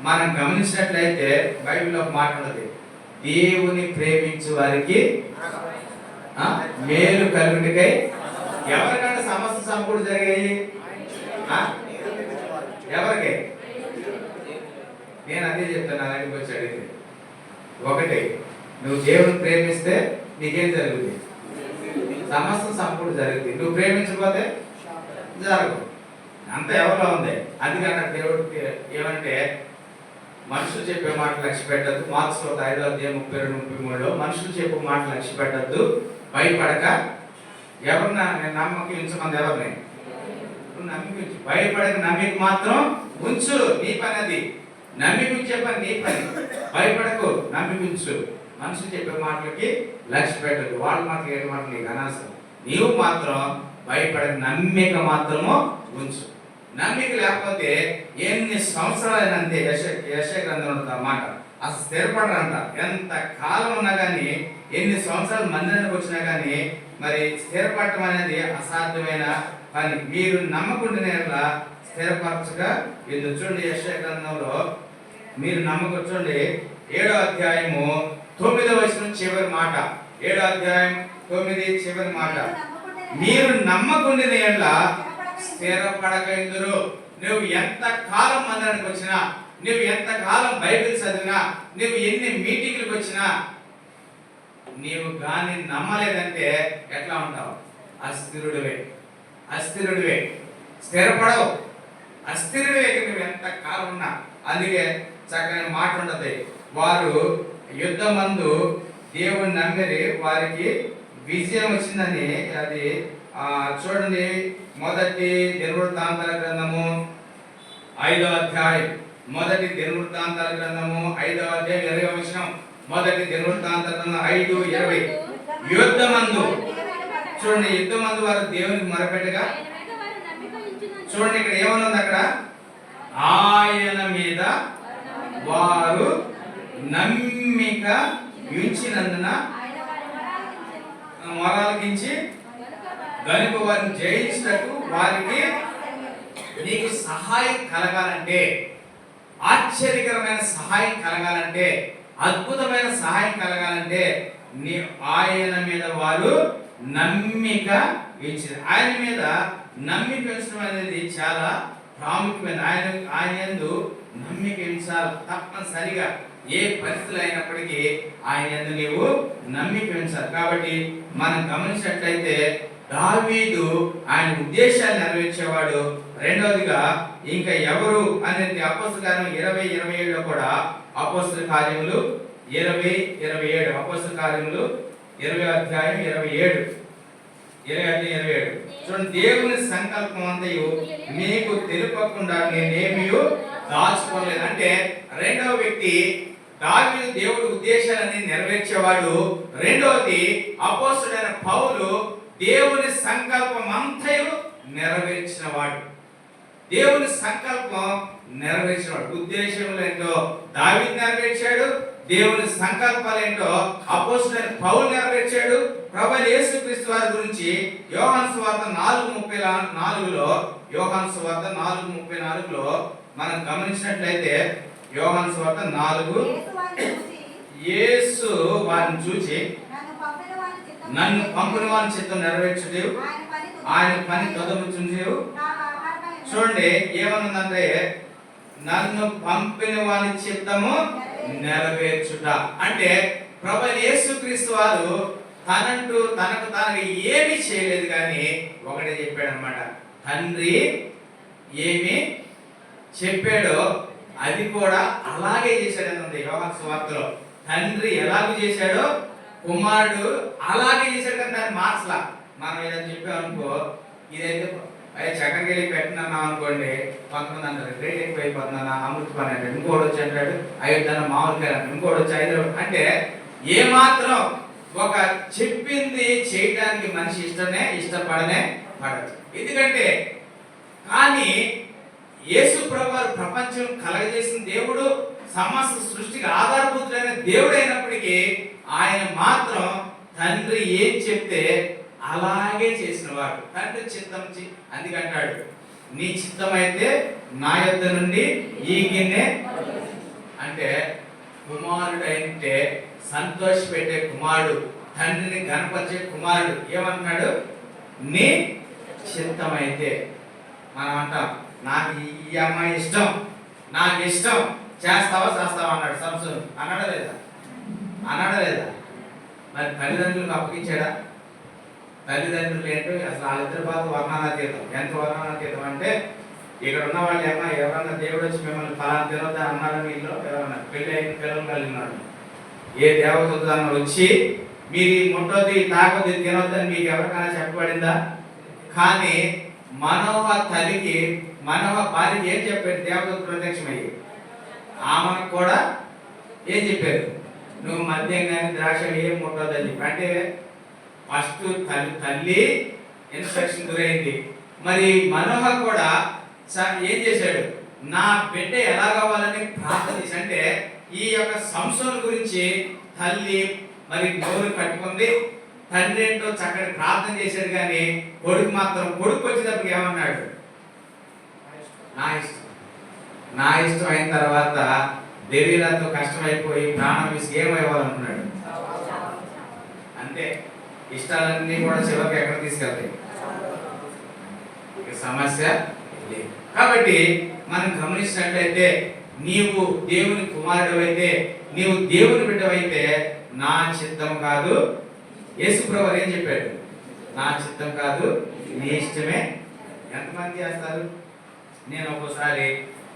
మనం గమనించినట్లయితే బైబిల్లో ఒక మాట ఉన్నది, దేవుని ప్రేమించు వారికి మేలు కలుగుటకై. ఎవరికైనా సమస్త సమకూడు జరిగాయి? ఎవరికి? నేను అదే చెప్తాను. నా దగ్గరికి వచ్చి అడిగితే ఒకటి, నువ్వు దేవుని ప్రేమిస్తే నీకేం జరుగుతుంది? సమస్త సంపూర్ణ జరుగుతుంది. నువ్వు ప్రేమించకపోతే జరగదు. అంత ఎవరిలో ఉంది. అందుకన్నా దేవుడికి ఏమంటే మనుషులు చెప్పే మాటలు లక్ష్య పెట్టద్దు. మార్క్స్లో 5వ అధ్యాయం 32-33లో మనుషులు చెప్పే మాటలు లక్ష్య పెట్టద్దు, భయపడక ఎవరిని నమ్మకించమంది ఎవరిని నమ్మించు. భయపడక నమ్మిక మాత్రం ఉంచు. నీ పని అది. నమ్మించే పని నీ పని. భయపడకు, నమ్మించు. మనుషులు చెప్పే మాటలకి లక్ష్య పెట్టద్దు. వాళ్ళ మాటలు ఏ మాటలు నీకు అనవసరం. నీవు మాత్రం భయపడక నమ్మిక మాత్రము ఉంచు. నమ్మిక లేకపోతే ఎన్ని సంవత్సరాలు అంతే. యెషయా గ్రంథంలో ఉంటుంది అన్నమాట. అసలు స్థిరపడరంట. ఎంత కాలం ఉన్నా కానీ, ఎన్ని సంవత్సరాలు మందిరానికి వచ్చినా కానీ మరి స్థిరపడటం అనేది అసాధ్యమైన పని. మీరు నమ్మకుండా స్థిరపరచగా ఇది చూడండి. యెషయా గ్రంథంలో మీరు నమ్మకం చూడండి. 7వ అధ్యాయము 9వ వచనం చివరి మాట. 7వ అధ్యాయం 9 చివరి మాట. మీరు నమ్మకుండా స్థిరపడక ఎందురు. నువ్వు ఎంత కాలం మందిరానికి వచ్చినా, నువ్వు ఎంత కాలం బైబిల్ చదివినా, నువ్వు ఎన్ని మీటింగ్లకు వచ్చినా, నీవు కానీ నమ్మలేదంటే ఎట్లా ఉంటావు? అస్థిరుడివే. స్థిరపడవు. అస్థిరుడివే నువ్వు ఎంత కాలం ఉన్నా. అందుకే చక్కని మాట ఉంటుంది, వారు యుద్ధమందు దేవుని నమ్మిరి వారికి విజయం వచ్చిందని. అది చూడండి, మొదటి దినవృత్తాంతాల గ్రంథము 5వ అధ్యాయం, మొదటి దినవృత్తాంతాల గ్రంథము 5వ అధ్యాయం 20వ వచనం. మొదటి దినవృత్తాంతాల గ్రంథం 5:20. యుద్ధమందు, చూడండి, యుద్ధమందు వారు దేవునికి మొరపెట్టగా, చూడండి ఇక్కడ ఏమనుంది అక్కడ, ఆయన మీద వారు నమ్మిక ఉంచినందున మొరాలకించి గనుక వారిని జయించినట్టు వారికి నీకు సహాయం కలగాలంటే, ఆశ్చర్యకరమైన సహాయం కలగాలంటే, అద్భుతమైన సహాయం కలగాలంటే ఆయన మీద వారు నమ్మిక ఉంచారు. ఆయన మీద నమ్మిక ఉంచడం అనేది చాలా ప్రాముఖ్యమైన. ఆయన యందు నమ్మిక ఉంచాలి తప్పనిసరిగా. ఏ పరిస్థితులు అయినప్పటికీ ఆయన యందు నీవు నమ్మిక ఉంచాలి. కాబట్టి మనం గమనించినట్లయితే దావీదు ఆయన ఉద్దేశాలు నెరవేర్చేవాడు. రెండవదిగా ఇంకా ఎవరు అనేది అపోస్తలుల కార్యములు 20:27లో కూడా, అపోస్తలుల కార్యములు 20:27, అపోస్తలుల కార్యములు 20వ అధ్యాయం 27, చూడండి, దేవుని సంకల్పం అంతయు మీకు తెలుపకుండా నేనేమీ దాచుకోలేదు. అంటే రెండవ వ్యక్తి దావీదు దేవుడి ఉద్దేశాలని నెరవేర్చేవాడు. రెండవది అపోస్తలుడైన పౌలు దేవుని సంకల్పం అంతయు నెరవేర్చినవాడు. దేవుని సంకల్పం నెరవేర్చినవాడు. ఉద్దేశములు ఏంటో దావీదు నెరవేర్చాడు, దేవుని సంకల్పాలు ఏంటో అపోస్తలుడైన పౌలు నెరవేర్చాడు. ప్రభువైన యేసుక్రీస్తు వారి గురించి యోహాను సువార్త 4:34లో, యోహాను సువార్త 4:34లో మనం గమనించినట్లయితే, యోహాను సువార్త 4, యేసు వారిని చూచి నన్ను పంపిన వాని చిత్తం నెరవేర్చుదేవు, ఆయన పని తొదముచుందేవు. చూడండి ఏమనుందంటే, నన్ను పంపిన వాని చిత్తము నెరవేర్చుట. అంటే ప్రభువైన యేసుక్రీస్తు వారు తనకు తాను ఏమీ చేయలేదు, కానీ ఒకటే చెప్పాడు అన్నమాట. తండ్రి ఏమి చెప్పాడో అది కూడా అలాగే చేశాడు. యోహాను సువార్తలో తండ్రి ఎలాగూ చేశాడో కుమారుడు అలాగే చేశాడు, కానీ దాన్ని మార్చలా. మనం ఏదైనా చెప్పామనుకో, ఇదైతే చక్కకి వెళ్ళి పెట్టినన్నాం అనుకోండి, కొంతమంది అంటారు రేట్ ఎక్కువ అయిపోతుందన్న, అమృత పని అంటాడు, ఇంకోటి వచ్చి అంటాడు అయోధ్యన మామూలుగా అంటాడు, ఇంకోటి వచ్చి 5. అంటే ఏమాత్రం ఒక చెప్పింది చేయడానికి మనిషి ఇష్టపడనే పడదు. ఎందుకంటే కానీ యేసు ప్రభువు ప్రపంచం కలగజేసిన దేవుడు, సమస్త సృష్టికి ఆధారభూతుడైన దేవుడు అయినప్పటికీ ఆయన మాత్రం తండ్రి ఏం చెప్తే అలాగే చేసినవాడు. తండ్రి చిత్తం అందుకంటాడు, నీ చిత్తమైతే నా యొద్ద నుండి ఈ గిన్నె. అంటే కుమారుడు అంటే సంతోష పెట్టే కుమారుడు, తండ్రిని గణపరిచే కుమారుడు. ఏమంటున్నాడు, నీ చిత్తమైతే. మనం అంటాం, నాకు ఈ అమ్మాయి ఇష్టం, నాకు ఇష్టం, చేస్తావా అన్నాడు సంసోను. అన్నాడా లేదా? మరి తల్లిదండ్రులకు అప్పగించాడా? తల్లిదండ్రులు ఏంటో అసలు వాళ్ళిద్దరి బాధ వర్ణనాతీతం. ఎంత వర్ణనాతీతం అంటే, ఇక్కడ ఉన్న వాళ్ళు ఎవరన్నా దేవుడు వచ్చి మిమ్మల్ని ఫలానా తినొద్దా అన్నాడు, మీలో ఎవరన్నా పెళ్లి అయిన పిల్లలు కలిగినాడు, ఏ దేవత వచ్చి మీరు ఈ ముట్టొద్దు, ఈ తాకొద్దు, తినొద్దని మీకు ఎవరికైనా చెప్పబడిందా? కానీ మనోహ తల్లికి, మనోహ భార్యకి ఏం చెప్పారు దేవత ప్రత్యక్షమయ్యి? ఆమెకు కూడా ఏం చెప్పారు, నువ్వు మద్యం కానీ ద్రాక్ష ఏం ముట్టొద్దని చెప్పి. అంటే ఫస్ట్ తల్లి ఇన్స్ట్రక్షన్ గురైంది. మరి మనోహ కూడా ఏం చేశాడు, నా బిడ్డ ఎలా కావాలని ప్రార్థన చేసి. అంటే ఈ యొక్క సంసోను గురించి తల్లి మరి నోరు కట్టుకుంది, తండ్రి ఏంటో చక్కటి ప్రార్థన చేశాడు. కానీ కొడుకు మాత్రం, కొడుకు వచ్చేటప్పుడు ఏమన్నాడు, నా ఇష్టం అయిన తర్వాత దేవీలతో కష్టమైపోయి ప్రాణం విసి ఏమైవ్వాలనుకున్నాడు. అంతే, ఇష్టాలన్నీ కూడా చివరికి ఎక్కడ తీసుకెళ్తాయి, సమస్య లేదు. కాబట్టి మనం గమనించినట్లయితే, నీవు దేవుని కుమారుడు అయితే, నీవు దేవుని బిడ్డవైతే, నా చిత్తం కాదు, యేసు ప్రభువు ఏం చెప్పాడు, నా చిత్తం కాదు నీ ఇష్టమే. ఎంతమంది చేస్తారు? నేను ఒక్కోసారి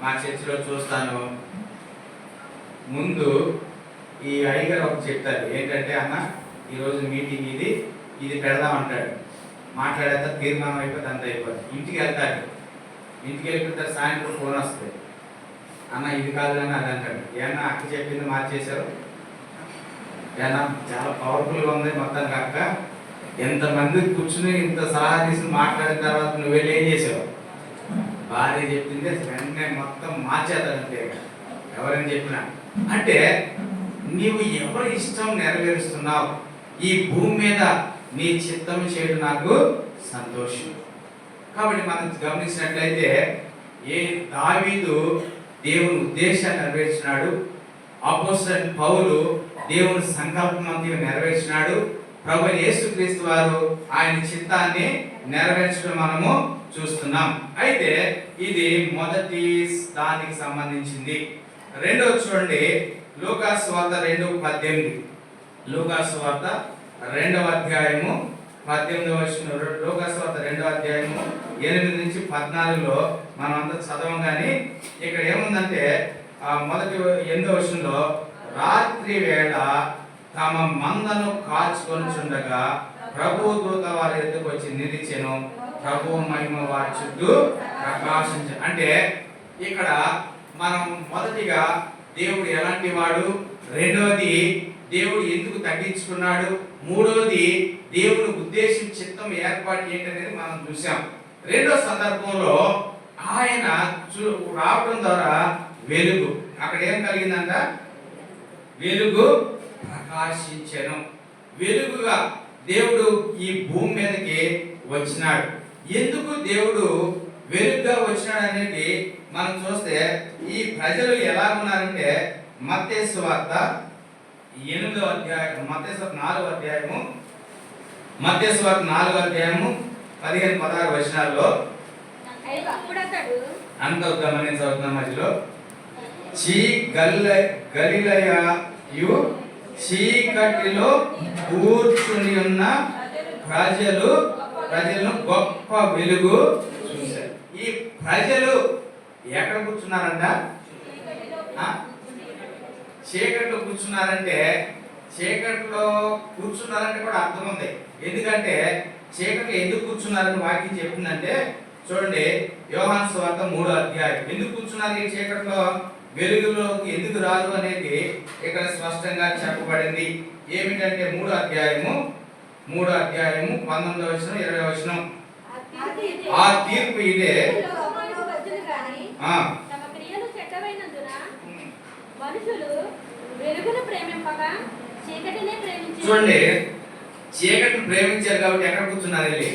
మా చర్చిలో చూస్తాను, ముందు ఈ అయ్యగారు ఒకటి చెప్తారు ఏంటంటే, అన్న ఈరోజు మీటింగ్ ఇది పెడదాం అంటాడు. మాట్లాడేస్తా తీర్మానం అయిపోతే అంత అయిపోతుంది. ఇంటికి వెళ్తాడు. ఇంటికి వెళ్ళిపోతారు, సాయంత్రం ఫోన్ వస్తుంది, అన్న ఇది కాదు అని అది అంటాడు. ఏమన్నా అక్క చెప్పింది మార్చేశారు, ఏమన్నా చాలా పవర్ఫుల్గా ఉంది మొత్తానికి అక్క, ఎంతమంది కూర్చుని ఇంత సలహా తీసుకుని మాట్లాడిన తర్వాత నువ్వు వెళ్ళి ఏం చేసావు? భార్య చెప్పింది వెంటనే మొత్తం మార్చేస్తాడంతే, ఎవరైనా చెప్పినా. అంటే నీవు ఎవరి ఇష్టం నెరవేరుస్తున్నావు? ఈ భూమి మీద నీ చిత్తం చేయడం నాకు సంతోషం. కాబట్టి మనం గమనించినట్లయితే దావీదు దేవుని ఉద్దేశాన్ని నెరవేర్చినాడు. అపోస్తలుడైన పౌలు దేవుని సంకల్పమంతా నెరవేర్చినాడు. ప్రభువైన యేసుక్రీస్తు వారు ఆయన చిత్తాన్ని నెరవేర్చడం మనము చూస్తున్నాం. అయితే ఇది మొదటి దానికి సంబంధించింది. రెండవ చూడండి, లూకాసు వార్త 2:18. లూకాసు వార్త 2వ అధ్యాయము 18వ వచనం. లూకాసు వార్త 2వ అధ్యాయము 8 నుంచి 14లో మనం అంతా చదవంగానే ఇక్కడ ఏముందంటే, మొదటి 8వ వచనంలో, రాత్రి వేళ తమ మందను కాచుకొనుచుండగా ప్రభు దూత వారి ఎద్దుకు వచ్చి నిలిచెను, ప్రభు మహిమ వారి చుట్టూ ప్రకాశించ. అంటే ఇక్కడ మనం మొదటిగా దేవుడు ఎలాంటి వాడు, రెండవది దేవుడు ఎందుకు తగ్గించుకున్నాడు, మూడవది దేవుని ఉద్దేశం చిత్తం ఏర్పాటు ఏంటనేది మనం చూసాం. రెండో సందర్భంలో ఆయన రావడం ద్వారా వెలుగు, అక్కడ ఏం కలిగిందంట? వెలుగు ప్రకాశించెను. వెలుగుగా దేవుడు ఈ భూమి మీదకి వచ్చినాడు. ఎందుకు దేవుడు వెలుగుగా వచ్చినాడు అనేది మనం చూస్తే, ఈ ప్రజలు ఎలా ఉన్నారంటే, మత్తయి సువార్త 8వ అధ్యాయం, మత్తయి సువార్త 4వ అధ్యాయము, మత్తయి సువార్త 4వ అధ్యాయము 15-16 వచనాల్లో అంత గమనించి చదువుతున్న మధ్యలో, గలిలయయు చీకటిలో కూర్చుని ఉన్న ప్రజలను గొప్ప వెలుగు చూశారు. ఈ ప్రజలు ఎక్కడ కూర్చున్నారంట? చీకట్లో కూర్చున్నారంటే, చీకట్లో కూర్చున్నారంటే కూడా అర్థం ఉంది. ఎందుకంటే చీకట్లో ఎందుకు కూర్చున్నారని వాక్యం చెప్తుందంటే, చూడండి యోహాను సువార్త 3వ అధ్యాయం. ఎందుకు కూర్చున్నారు ఈ చీకట్లో, వెలుగులోకి ఎందుకు రారు అనేది ఇక్కడ స్పష్టంగా చెప్పబడింది. ఏమిటంటే 3వ అధ్యాయము 19వ వచనం 20వ వచనం, ఆ తీర్పు ఇదే, చూడండి చీకటిని ప్రేమించారు కాబట్టి ఎక్కడ కూర్చున్నారు? వెళ్ళి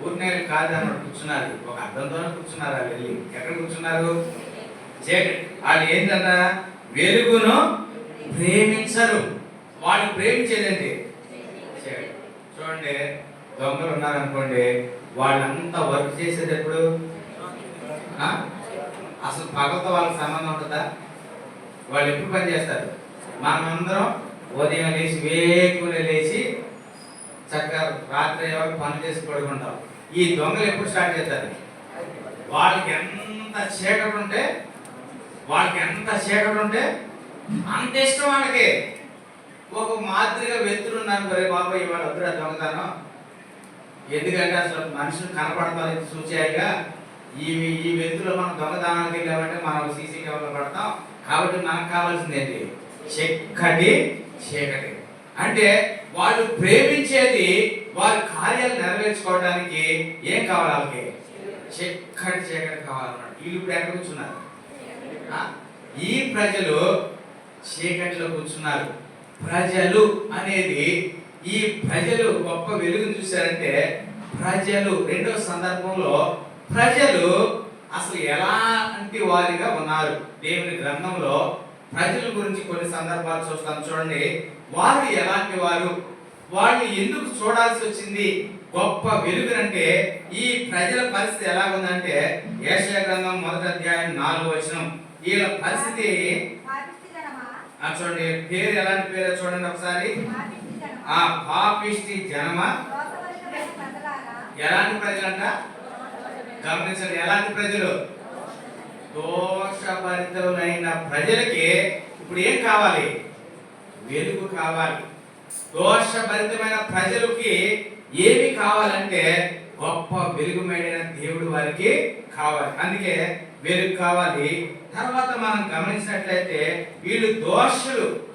ఊరినే కాదు అన్నట్టు కూర్చున్నారు, ఒక అర్థంతోనే కూర్చున్నారు. వెళ్ళి ఎక్కడ కూర్చున్నారు? చీకటి. వాళ్ళు ఏంటంట? వెలుగును ప్రేమించరు. వాళ్ళు ప్రేమించేదండి చీకటి. చూడండి దొంగలు ఉన్నారనుకోండి, వాళ్ళంతా వర్క్ చేసేది ఎప్పుడు? అసలు పగలతో వాళ్ళకి సంబంధం ఉంటుందా? వాళ్ళు ఎప్పుడు పని చేస్తారు? మనమందరం ఉదయం లేచి వేకునే లేచి చక్కగా రాత్రి వరకు పనులు చేసి పడుకుంటాం. ఈ దొంగలు ఎప్పుడు స్టార్ట్ చేస్తారు? వాళ్ళకి ఎంత చీకటి ఉంటే అంత ఇష్టం వాళ్ళకి. ఒక మాదిరిగా వెళ్తున్నాను మరి బాబా ఇవాళ వద్దురా దొంగతనం, ఎందుకంటే అసలు మనుషులు కనపడతారు చూచాయిగా, ఈ వెళ్తులో మనం దొంగతనానికి వెళ్ళామంటే మనం సీసీ కెమెరాలో పడతాం. కాబట్టి మనకు కావాల్సింది ఏంటి? చీకటి. అంటే వాళ్ళు ప్రేమించేది వారి కార్యాలు నెరవేర్చుకోవడానికి ఏం కావాలి? వాళ్ళకి చీకటి కావాలన్నమాట. వీళ్ళు ఇప్పుడు ఎక్కడ కూర్చున్నారు? ఈ ప్రజలు చీకటిలో కూర్చున్నారు. ప్రజలు అనేది, ఈ ప్రజలు గొప్ప వెలుగును చూశారంటే, ప్రజలు రెండో సందర్భంలో ప్రజలు అసలు ఎలాంటి వారిగా ఉన్నారు? దేవుని గ్రంథంలో ప్రజల గురించి కొన్ని సందర్భాలు చూస్తాం. చూడండి వారు ఎలాంటి వారు, వాళ్ళు ఎందుకు చూడాల్సి వచ్చింది గొప్ప వెలుగునంటే, ఈ ప్రజల పరిస్థితి ఎలా ఉందంటే, యెషయా గ్రంథం 1వ అధ్యాయం 4వ వచనం, వీళ్ళ పరిస్థితి చూడండి. పేరు ఎలాంటి పేరు చూడండి ఒకసారి. పాపిష్టి జనమా. ఎలాంటి ప్రజలంట? గమనించండి, ఎలాంటి ప్రజలు? దోషభరితమైన ప్రజలకి ఇప్పుడు ఏం కావాలి? వెలుగు కావాలి. దోషభరితమైన ప్రజలకి ఏమి కావాలంటే గొప్ప వెలుగుమైన దేవుడు వారికి కావాలి. అందుకే వెలుగు కావాలి. తర్వాత మనం గమనించినట్లయితే వీళ్ళు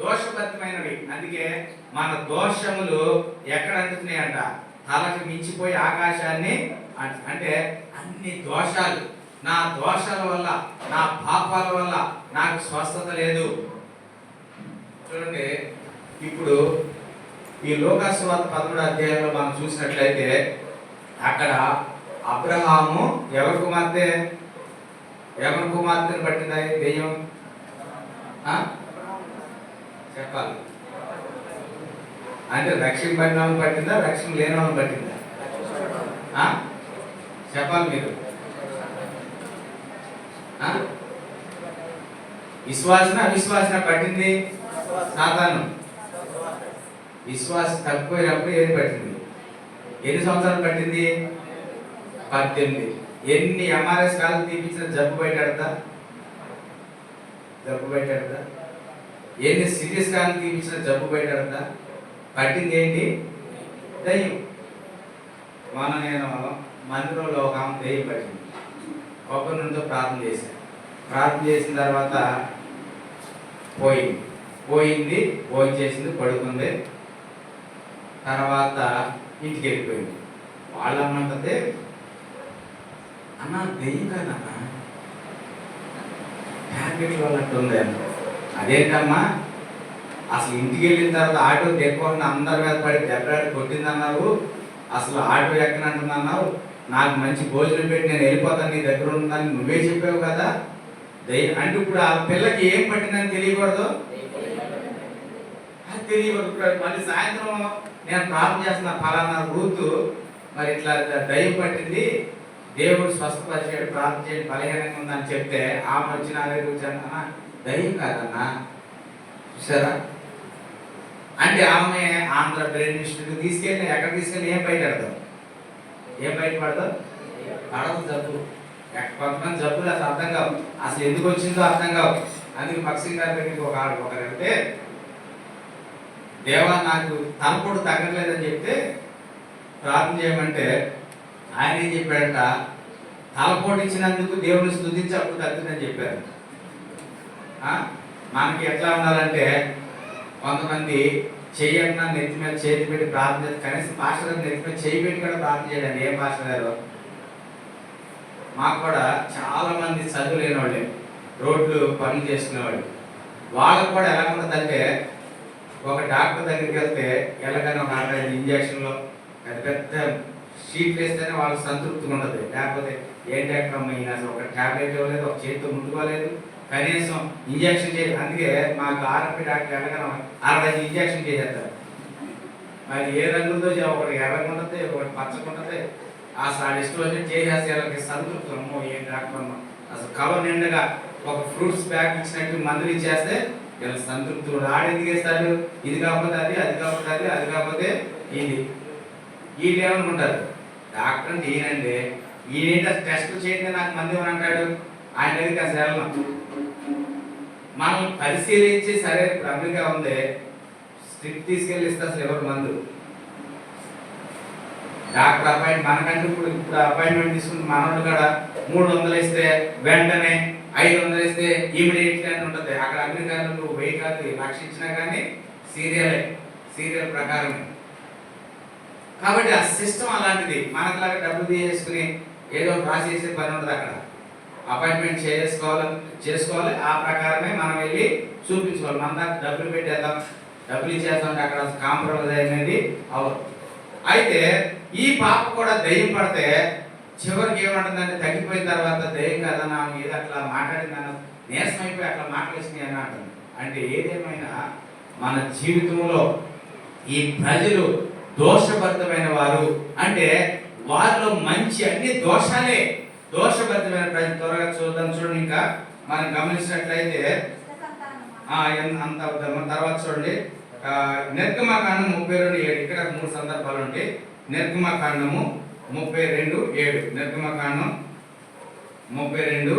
దోషభరితమైనవి. అందుకే మన దోషములు ఎక్కడ అందుతున్నాయంట? తలకు మించిపోయి ఆకాశాన్ని అంటే అన్ని దోషాలు, నా దోషాల వల్ల, నా పాపాల వల్ల నాకు స్వస్థత లేదు. చూడండి, ఇప్పుడు ఈ లోకాసువార్త 13వ అధ్యాయంలో మనం చూసినట్లయితే అక్కడ అబ్రహాము ఎవరి కుమార్తెను పట్టిందా దెయ్యం? చెప్పాలి. అంటే రక్షణ పడిన వాళ్ళని పట్టిందా, రక్షణ లేని వాళ్ళని పట్టిందా? చెప్పాలి మీరు. విశ్వాసన అవిశ్వాసన పట్టింది సాతాను. విశ్వాసం తప్పిపోయినప్పుడు ఏది పట్టింది? ఎన్ని సంవత్సరాలు పట్టింది? 18. ఎన్ని ఎంఆర్ఎస్ కాలు తీపించిన జబ్బు బయటడతా? ఎన్ని సిటీ స్కాన్ తీపించిన జబ్బు బయటడతా? పట్టింది ఏంటి? దయ్యం. నేను మందిరంలో ఒక ఆమె దయ్యం పట్టింది. కొబ్బరి నుండితో ప్రార్థన చేసిన తర్వాత పోయింది, భోజనం చేసింది, పడుకుంది. తర్వాత ఇంటికి వెళ్ళిపోయింది. వాళ్ళమ్మంటే అన్న దెయ్యం కదన్నా, ట్యాబ్లెట్ వాళ్ళట్టు ఉంది. అదేంటమ్మా, అసలు ఇంటికి వెళ్ళిన తర్వాత ఆటో ఎక్కువ అందరి మీద పడి దెబ్బలాడి కొట్టిందన్నావు, అసలు ఆటో ఎక్కనంటున్నావు, నాకు మంచి భోజనం పెట్టి నేను వెళ్ళిపోతాను, నీ దగ్గర ఉందని నువ్వే చెప్పావు కదా. దయ్యం అంటే ఇప్పుడు ఆ పిల్లకి ఏం పట్టిందని తెలియకూడదు. మళ్ళీ సాయంత్రం నేను ప్రార్థన చేస్తున్న ఫలానా రూతు మరి ఇట్లా దయ్యం పట్టింది, దేవుడు స్వస్థపరిచాడు, ప్రార్థన చేయండి, బలహీనంగా ఉందని చెప్తే ఆమె వచ్చి నా దగ్గర వచ్చాను. దయ్యం కాదన్నా, చూసారా? అంటే ఆమె ఆంధ్ర బ్రెయిన్ ఇన్స్టిట్యూట్ తీసుకెళ్ళి ఎక్కడ తీసుకెళ్ళి ఏం బయటపడతాం? పడదు జబ్బు. కొంతమంది జబ్బులు అసలు అర్థం కావు, అసలు ఎందుకు వచ్చిందో అర్థం కావు. అందుకే పక్షి గారి దగ్గరికి ఒకరంటే దేవా నాకు తలపోటు తగ్గట్లేదని చెప్తే ప్రార్థన చేయమంటే ఆయన ఏం చెప్పాడంట? తలపోటు ఇచ్చినందుకు దేవుని స్తుతించి అప్పుడు తగ్గుతుందని చెప్పారు. మనకి ఎట్లా ఉండాలంటే కొంతమంది చెయ్యన్నా నెత్తి మీద చేతి పెట్టి ప్రార్థన చేస్తారు. కనీసం పాస్టర్ గారు నెత్తి మీద చేయి పెట్టి కూడా ప్రార్థన చేయండి. ఏం పాస్టర్ గారు? మాకు కూడా చాలా మంది చదువు లేని వాళ్ళే, రోడ్లు పనులు చేసుకునేవాళ్ళు. వాళ్ళకు కూడా ఎలా ఉంటుందంటే ఒక డాక్టర్ దగ్గరికి వెళ్తే ఎలాగైనా ఒక 45 ఇంజక్షన్లో పెద్ద పెద్ద షీట్లు వేస్తేనే వాళ్ళకి సంతృప్తిగా ఉంటుంది. లేకపోతే ఏం డాక్టర్ అమ్మాయి అసలు ఒక ట్యాబ్లెట్ ఇవ్వలేదు, ఒక చేతితో ముట్టుకోలేదు, కనీసం ఇంజక్షన్ చేయలేదు. అందుకే మాకు ఆర్ఎంపీ డాక్టర్ ఎలాగైనా 65 ఇంజక్షన్ చేసేస్తారు. మరి ఏ రంగులతో ఒకటి ఎర్రగా ఉంటుంది, ఒకటి పచ్చగా ఉంటుంది. అసలు ఇష్టం వచ్చి చేసేస్తే వాళ్ళకి సంతృప్తి. అమ్మో ఏం డాక్టర్ అమ్మా, అసలు కవర్ నిండుగా ఒక ఫ్రూట్స్ బ్యాగ్ ఇచ్చినట్టు మందులు ఇచ్చేస్తే వీళ్ళకి సంతృప్తి. ఆడెందుకు వేస్తాడు? ఇది కాకపోతే అది, అది కాకపోతే అది, అది కాకపోతే ఇది. వీళ్ళు ఏమనుకుంటారు? డాక్టర్ అంటే ఈయనండి, ఈయన టెస్ట్ చేయండి నాకు మంది అని అంటాడు. ఆయన దగ్గరికి అసలు వెళ్ళం. మనం పరిశీలించి సరే ప్రమిగా ఉంది స్ట్రిప్ తీసుకెళ్ళి ఇస్తే అసలు ఎవరు మందు? డాక్టర్ అపాయింట్మెంట్ మనకంటే ఇప్పుడు అపాయింట్మెంట్ తీసుకుంటే మనోడు కూడా 300 ఇస్తే వెంటనే 500 ఇస్తే ఇమీడియట్లీ అని ఉంటుంది. అక్కడ అమెరికాలో నువ్వు 1000 కాదు 1,00,000 ఇచ్చినా కానీ సీరియల్ ప్రకారమే. కాబట్టి ఆ సిస్టమ్ అలాంటిది. మనకులాగా డబ్బులు తీసేసుకుని ఏదో రాసేసే పని ఉంటుంది. అక్కడ అపాయింట్మెంట్ చేసుకోవాలి. ఆ ప్రకారమే మనం వెళ్ళి చూపించుకోవాలి. మన దాకా డబ్బులు పెట్టేద్దాం, డబ్బులు ఇచ్చేద్దాం, అక్కడ కాంప్రమైజ్ అనేది అవ్వదు. అయితే ఈ పాప కూడా దయ్యం పడితే చివరికి ఏమంటుందంటే తగ్గిపోయిన తర్వాత దయ్యం కాదన్నా ఏదో అట్లా మాట్లాడిందన్న నీరసం అయిపోయి అట్లా మాట్లాడేసింది అని అంటుంది. అంటే ఏదేమైనా మన జీవితంలో ఈ ప్రజలు దోషభరితమైన వారు, అంటే వారిలో మంచి అన్ని దోషాలే. దోషభరితమైన ప్రజలు త్వరగా చూడండి. ఇంకా మనం గమనించినట్లయితే అంత తర్వాత చూడండి నిర్గమకాండం 32:7. ఇక్కడ 3 సందర్భాలు ఉంటాయి. నిర్గమకాండము 32:7. నిర్గమకాండం 32.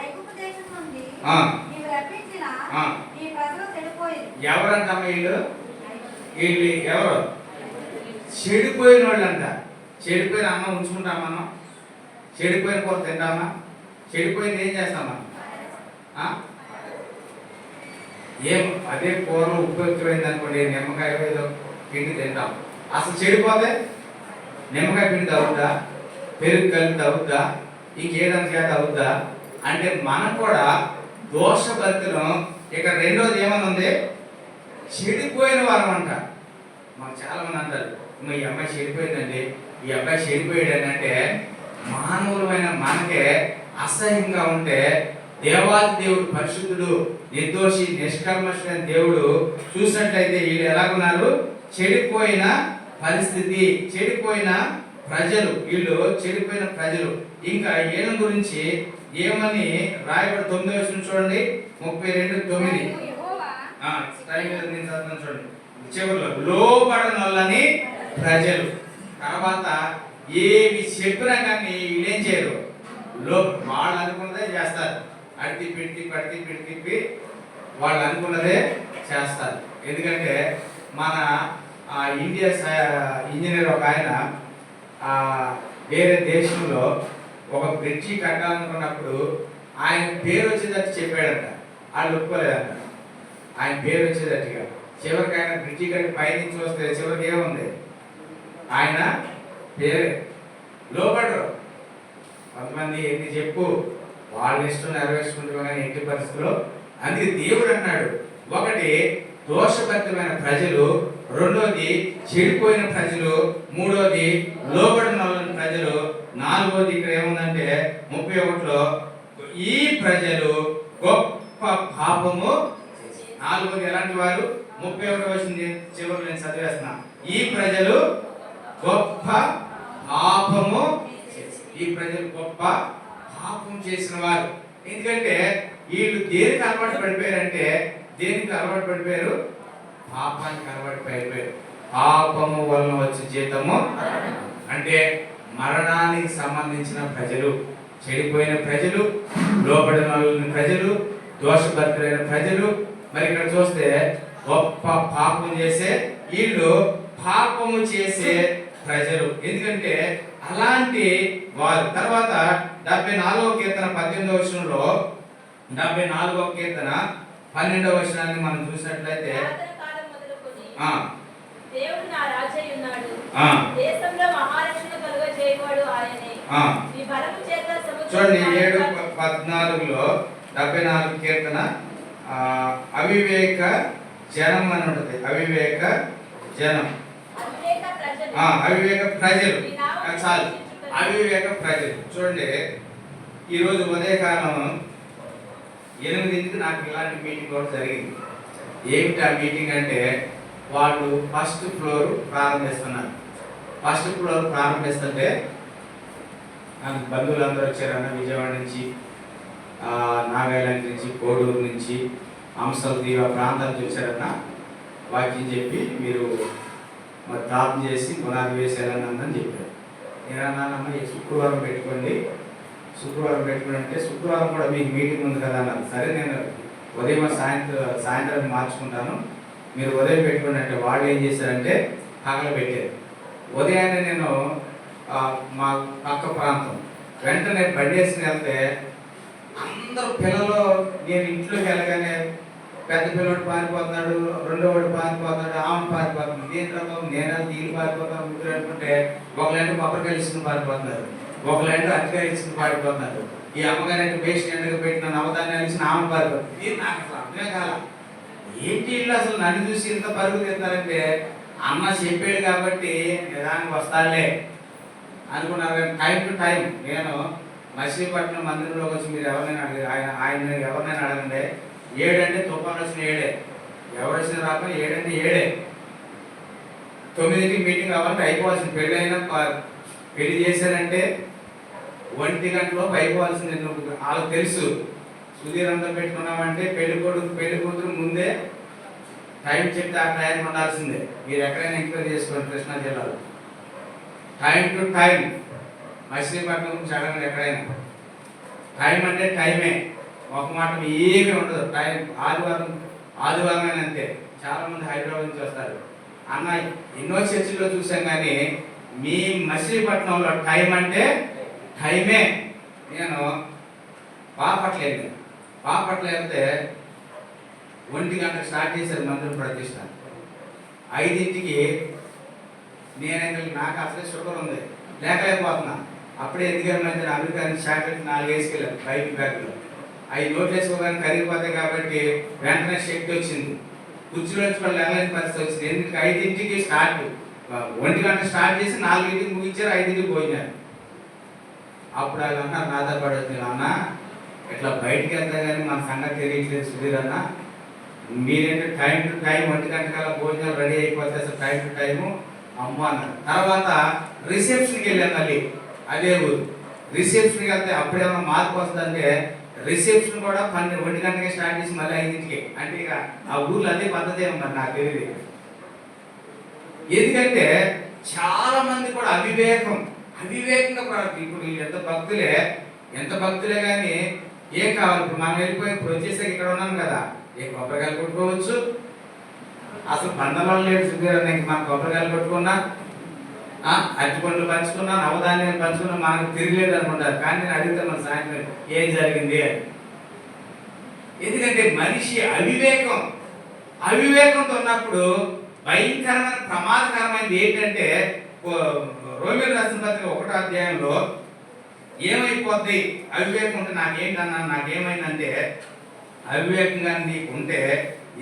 ఐగుప్తు దేశం నుండి ఆ, నీవు రప్పించిన ఆ. ఈ ప్రజలు చెడిపోయి ఎవరంటమ్మా వీళ్ళు? వీళ్ళు ఎవరు? చెడిపోయిన వాళ్ళంట. చెడిపోయిన అన్నం ఉంచుకుంటాం మనం? చెడిపోయిన కూర తింటామా? చెడిపోయింది ఏం చేస్తామా? ఏం అదే కూరలు ఉప్పు ఎక్కువైంది అనుకోండి, నిమ్మకాయ ఏదో పిండి తింటాం. అసలు చెడిపోతే నిమ్మకాయ పిండి తగ్గుద్దా? పెరుగు కలిపి తగ్గుద్దా? ఇంకేదైనా చేత అవుద్దా? అంటే మనం కూడా దోషభక్తులం. ఇక రెండోది ఏమని ఉంది? చెడిపోయిన వారం అంట. మాకు చాలా మంది అంటారు, ఈ అమ్మాయి చెడిపోయిందండి, ఈ అబ్బాయి చెడిపోయాడు అంటే మానవులమైన మనకే అసహ్యంగా ఉంటే దేవాది దేవుడు పరిశుద్ధుడు, నిర్దోషి, నిష్కల్మషమైన దేవుడు చూసినట్లయితే వీళ్ళు ఎలాగున్నారు? చెడిపోయిన పరిస్థితి, చెడిపోయిన ప్రజలు. వీళ్ళు చెడిపోయిన ప్రజలు. ఇంకా వీళ్ళ గురించి ఏమని రాయబడి 9వ వచనం చూడండి, 32:9. టైం నేను చదువుతాను చూడండి. చివరిలో లోబడనొల్లని ప్రజలు. తర్వాత ఏమి చెప్పినా కానీ వీళ్ళేం చేయరు, వాళ్ళు అనుకున్నదే చేస్తారు. అడిగి పెట్టి వాళ్ళు అనుకున్నదే చేస్తారు. ఎందుకంటే మన ఇండియా ఇంజనీర్ ఒక ఆయన వేరే దేశంలో ఒక బ్రిడ్జి కట్టాలనుకున్నప్పుడు ఆయన పేరు వచ్చేటట్టు చెప్పాడంట. వాళ్ళు ఒప్పుకోలేదంట ఆయన పేరు వచ్చేటట్టుగా. చివరికి ఆయన బ్రిడ్జి కట్టి పైనుంచి వస్తే చివరికి ఏముంది? ఆయన పేరే. లోపడరు. కొంతమంది ఎన్ని చెప్పు వాళ్ళు ఇష్టం నెరవేర్చుకుంటున్నా కానీ ఎట్టి పరిస్థితుల్లో. అందుకే దేవుడు అన్నాడు, ఒకటి దోషభరితమైన ప్రజలు, రెండోది చెడిపోయిన ప్రజలు, మూడోది లోబడిన ప్రజలు, నాలుగోది ఇక్కడ ఏముందంటే 31లో ఈ ప్రజలు గొప్ప పాపము. నాలుగోది ఎలాంటి వారు? 31 వచ్చింది చివరి నేను చదివేస్తున్నా. ఈ ప్రజలు గొప్ప పాపము, ఈ ప్రజలు గొప్ప పాపం చేసిన వారు. ఎందుకంటే వీళ్ళు దేనికి అలవాటు పడిపోయారంటే, దేనికి అలవాటు పడిపోయారు? పాపానికి అలవాటు పడిపోయారు. పాపము వలన వచ్చే జీతము అంటే మరణానికి సంబంధించిన ప్రజలు, చెడిపోయిన ప్రజలు, లోబడిన ప్రజలు, దోషభరితులైన ప్రజలు. మరి ఇక్కడ చూస్తే గొప్ప పాపం చేసే వీళ్ళు పాపము చేసే ప్రజలు. ఎందుకంటే అలాంటి వారు. తర్వాత 74వ కీర్తన 18వ వచనంలో, 74వ కీర్తన 12వ వచనాన్ని మనం చూసినట్లయితే, దేవుడు నా రాజయ్య ఉన్నాడు, దేశంలో మహారక్షణ కలుగ చేయవాడు ఆయనే. ఈ బలము చేత చూడండి 7:14లో 74 కీర్తన అవివేక జనం అని ఉంటుంది. అవివేక జనం, అవివేక ప్రజలు. చాలు, అవివేక ప్రజలు. చూడండి ఈరోజు ఉదయకాలం 8ంటికి నాకు ఇలాంటి మీటింగ్ కూడా జరిగింది. ఏమిటి ఆ మీటింగ్ అంటే, వాళ్ళు ఫస్ట్ ఫ్లోర్ ప్రారంభిస్తున్నారు. ఫస్ట్ ఫ్లోర్ ప్రారంభిస్తుంటే నాకు బంధువులు అందరూ వచ్చారన్న, విజయవాడ నుంచి, నాగాలాండ్ నుంచి, కోడూరు నుంచి, అంశల దీవ ప్రాంతాల నుంచి వచ్చారన్న. వాక్యం చెప్పి మీరు మరి ప్రార్థన చేసి పునాది వేసేయాలని చెప్పారు. నేనన్నానమ్మా ఈ శుక్రవారం పెట్టుకోండి, శుక్రవారం పెట్టుకోండి అంటే, శుక్రవారం కూడా మీకు మీటింగ్ ఉంది కదా అన్నారు. సరే నేను ఉదయం సాయంత్రం మార్చుకుంటాను, మీరు ఉదయం పెట్టుకోండి అంటే, వాళ్ళు ఏం చేశారంటే పగల పెట్టారు. ఉదయాన్నే నేను మా పక్క ప్రాంతం వెంటనే బండి వేసుకుని వెళ్తే అందరూ పిల్లలు, నేను ఇంట్లోకి వెళ్ళగానే పెద్ద పిల్లవాడు పారిపోతున్నాడు, రెండో వాడు పారిపోతున్నాడు, ఆమె పారిపోతుంది. దేని రకం నేను వీళ్ళు పారిపోతాను ముగ్గురు అనుకుంటే, ఒకళ్ళంటే కొబ్బరికాయలు ఇసుకుని పారిపోతున్నారు, ఒకళ్ళంటే అరటికాయలు ఇసుకుని పారిపోతున్నారు. ఈ అమ్మగారంటే వేస్ట్ ఎండగా పెట్టిన నవధాన్యాలు ఇచ్చిన ఆమె పారిపోతుంది. ఇది నాకు అసలు అర్థమే కాల. ఏంటి వీళ్ళు అసలు నన్ను చూసి ఇంత పరుగు తీస్తారంటే, అమ్మ చెప్పాడు కాబట్టి నిదానికి వస్తాడులే అనుకున్నారు. కానీ టైం టు టైం నేను మచిలీపట్నం మందిరంలోకి వచ్చి మీరు ఎవరినైనా అడిగి ఆయన ఎవరినైనా అడగండి, 7 అంటే తుఫాను వచ్చిన 7, ఎవరు వచ్చిన రాకుండా 7 అంటే 7. 9కి మీటింగ్ అవ్వాలంటే అయిపోవాల్సింది. పెళ్లి చేశారంటే 1 గంటలోపు అయిపోవాల్సింది. వాళ్ళకి తెలుసు, సుధీరంతం పెట్టుకున్నామంటే పెళ్లి కూతురు ముందే టైం చెప్తే ఆ టైం ఉండాల్సిందే. మీరు ఎక్కడైనా ఎంక్వైరీ చేసుకోండి కృష్ణా జిల్లాలో. టైం టు టైం మచిలీపట్నం నుంచి అడగండి ఎక్కడైనా. టైం అంటే టైమే, ఒక మాట ఏమీ ఉండదు. టైం ఆదివారం అంతే. చాలామంది హైదరాబాద్ నుంచి వస్తారు. అన్న ఎన్నో చర్చిలో చూసాం, కానీ మీ మచిలీపట్నంలో టైం అంటే టైమే. నేను బాపట్ల వెళ్తే 1 గంటకు స్టార్ట్ చేశారు మందిరం ప్రతిష్ట. 5ంటికి నాకు అసలే షుగర్ ఉంది, లేకపోతున్నా. అప్పుడే ఎందుకంటే మధ్య అమెరికా నుంచి చాక్లెట్ 4 వేసుకెళ్ళారు బైక్ బ్యాగ్లో. అవి నోట్లు వేసుకోగానే కరిగిపోతాయి కాబట్టి వెంటనే శక్తి వచ్చింది. కుర్చీలో వాళ్ళు వెళ్ళలేని పరిస్థితి వచ్చింది. ఎందుకంటే 5ంటికి స్టార్ట్, 1 గంట స్టార్ట్ చేసి 4ంటికి ముగించారు, 5ంటికి పోయినారు. అప్పుడు వాళ్ళు అన్నారు నాతో పడుతుంది, అన్న ఇట్లా బయటికి వెళ్తా కానీ మన సంగతి తెలియట్లేదు సుధీర్ అన్న, మీరేంటే టైం టు టైం 1 గంట కల్లా భోజనాలు రెడీ అయిపోతే అసలు టైం టు టైము అమ్మ అన్నారు. తర్వాత రిసెప్షన్కి వెళ్ళాను, మళ్ళీ అదే ఊరు. రిసెప్షన్కి వెళ్తే అప్పుడేమన్నా మార్పు వస్తుందంటే రిసెప్షన్ కూడా 1 గంటకే స్టార్ట్ చేసి మళ్ళీ 5ంటికి. అంటే ఇక ఆ ఊర్లో అదే పద్ధతి ఏమన్నారు నాకు తెలియదు. ఎందుకంటే చాలా మంది కూడా అవివేకంగా ఇప్పుడు ఎంత భక్తులే కానీ ఏం కావాలి. ఇప్పుడు మనం ఇప్పుడు వచ్చేసాక ఇక్కడ ఉన్నాం కదా, ఏ కొబ్బరికాయలు కొట్టుకోవచ్చు. అసలు బంధంలో లేడు సుఖీరానికి. మనం కొబ్బరికాయలు కొట్టుకున్నా, అరటిపండ్లు పంచుకున్నా, నవధాన్యాలు పంచుకున్నా, మనకు తిరగలేదు అనుకుంటారు. కానీ నేను అడిగితే మన సాయంత్రం ఏం జరిగింది అని. ఎందుకంటే మనిషి అవివేకంతో ఉన్నప్పుడు భయంకరమైన ప్రమాదకరమైనది ఏంటంటే, రోమియోలు రాసిన పత్రిక 1వ అధ్యాయంలో ఏమైపోద్ది అవివేకం ఉంటే నాకేంటన్నా, నాకేమైందంటే అవివేకంగా నీకు ఉంటే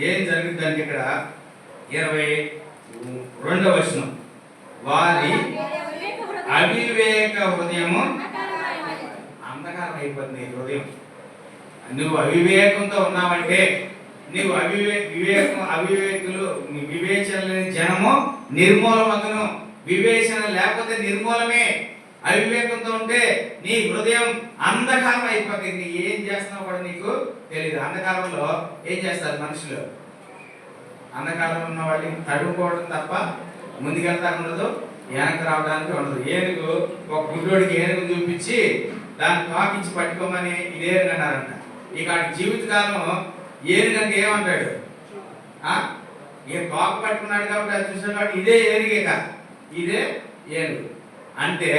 ఏం జరుగుతుందంటే ఇక్కడ 22వ వచనం, వారి అవివేక హృదయము అంధకారం అయిపోతుంది. నీ హృదయం, నువ్వు అవివేకంతో ఉన్నావంటే, నువ్వు అవివేకులు వివేచన లేని జనము నిర్మూలమగును. వివేచన లేకపోతే నిర్మూలమే. అవివేకంతో ఉంటే నీ హృదయం అంధకారం అయిపోతుంది. నీ ఏం చేస్తున్నావు కూడా నీకు తెలియదు. అంధకారంలో ఏం చేస్తారు మనుషులు? అంధకారంలో ఉన్న వాళ్ళని తడుపుకోవడం తప్ప ముందుకెళ్తా ఉండదు, వెనక్కి రావడానికి ఉండదు. ఏనుగు ఒక గుడ్డోడికి ఏనుగు చూపించి దాన్ని తాకించి పట్టుకోమని ఇదేనుగు అన్నారంట. ఇక జీవితకాలం ఏనుగంటే ఏమంటాడు? తోక పట్టుకున్నాడు కాబట్టి అది చూసాడు కాబట్టి ఇదే ఏనుగేక, ఇదే ఏనుగు అంటే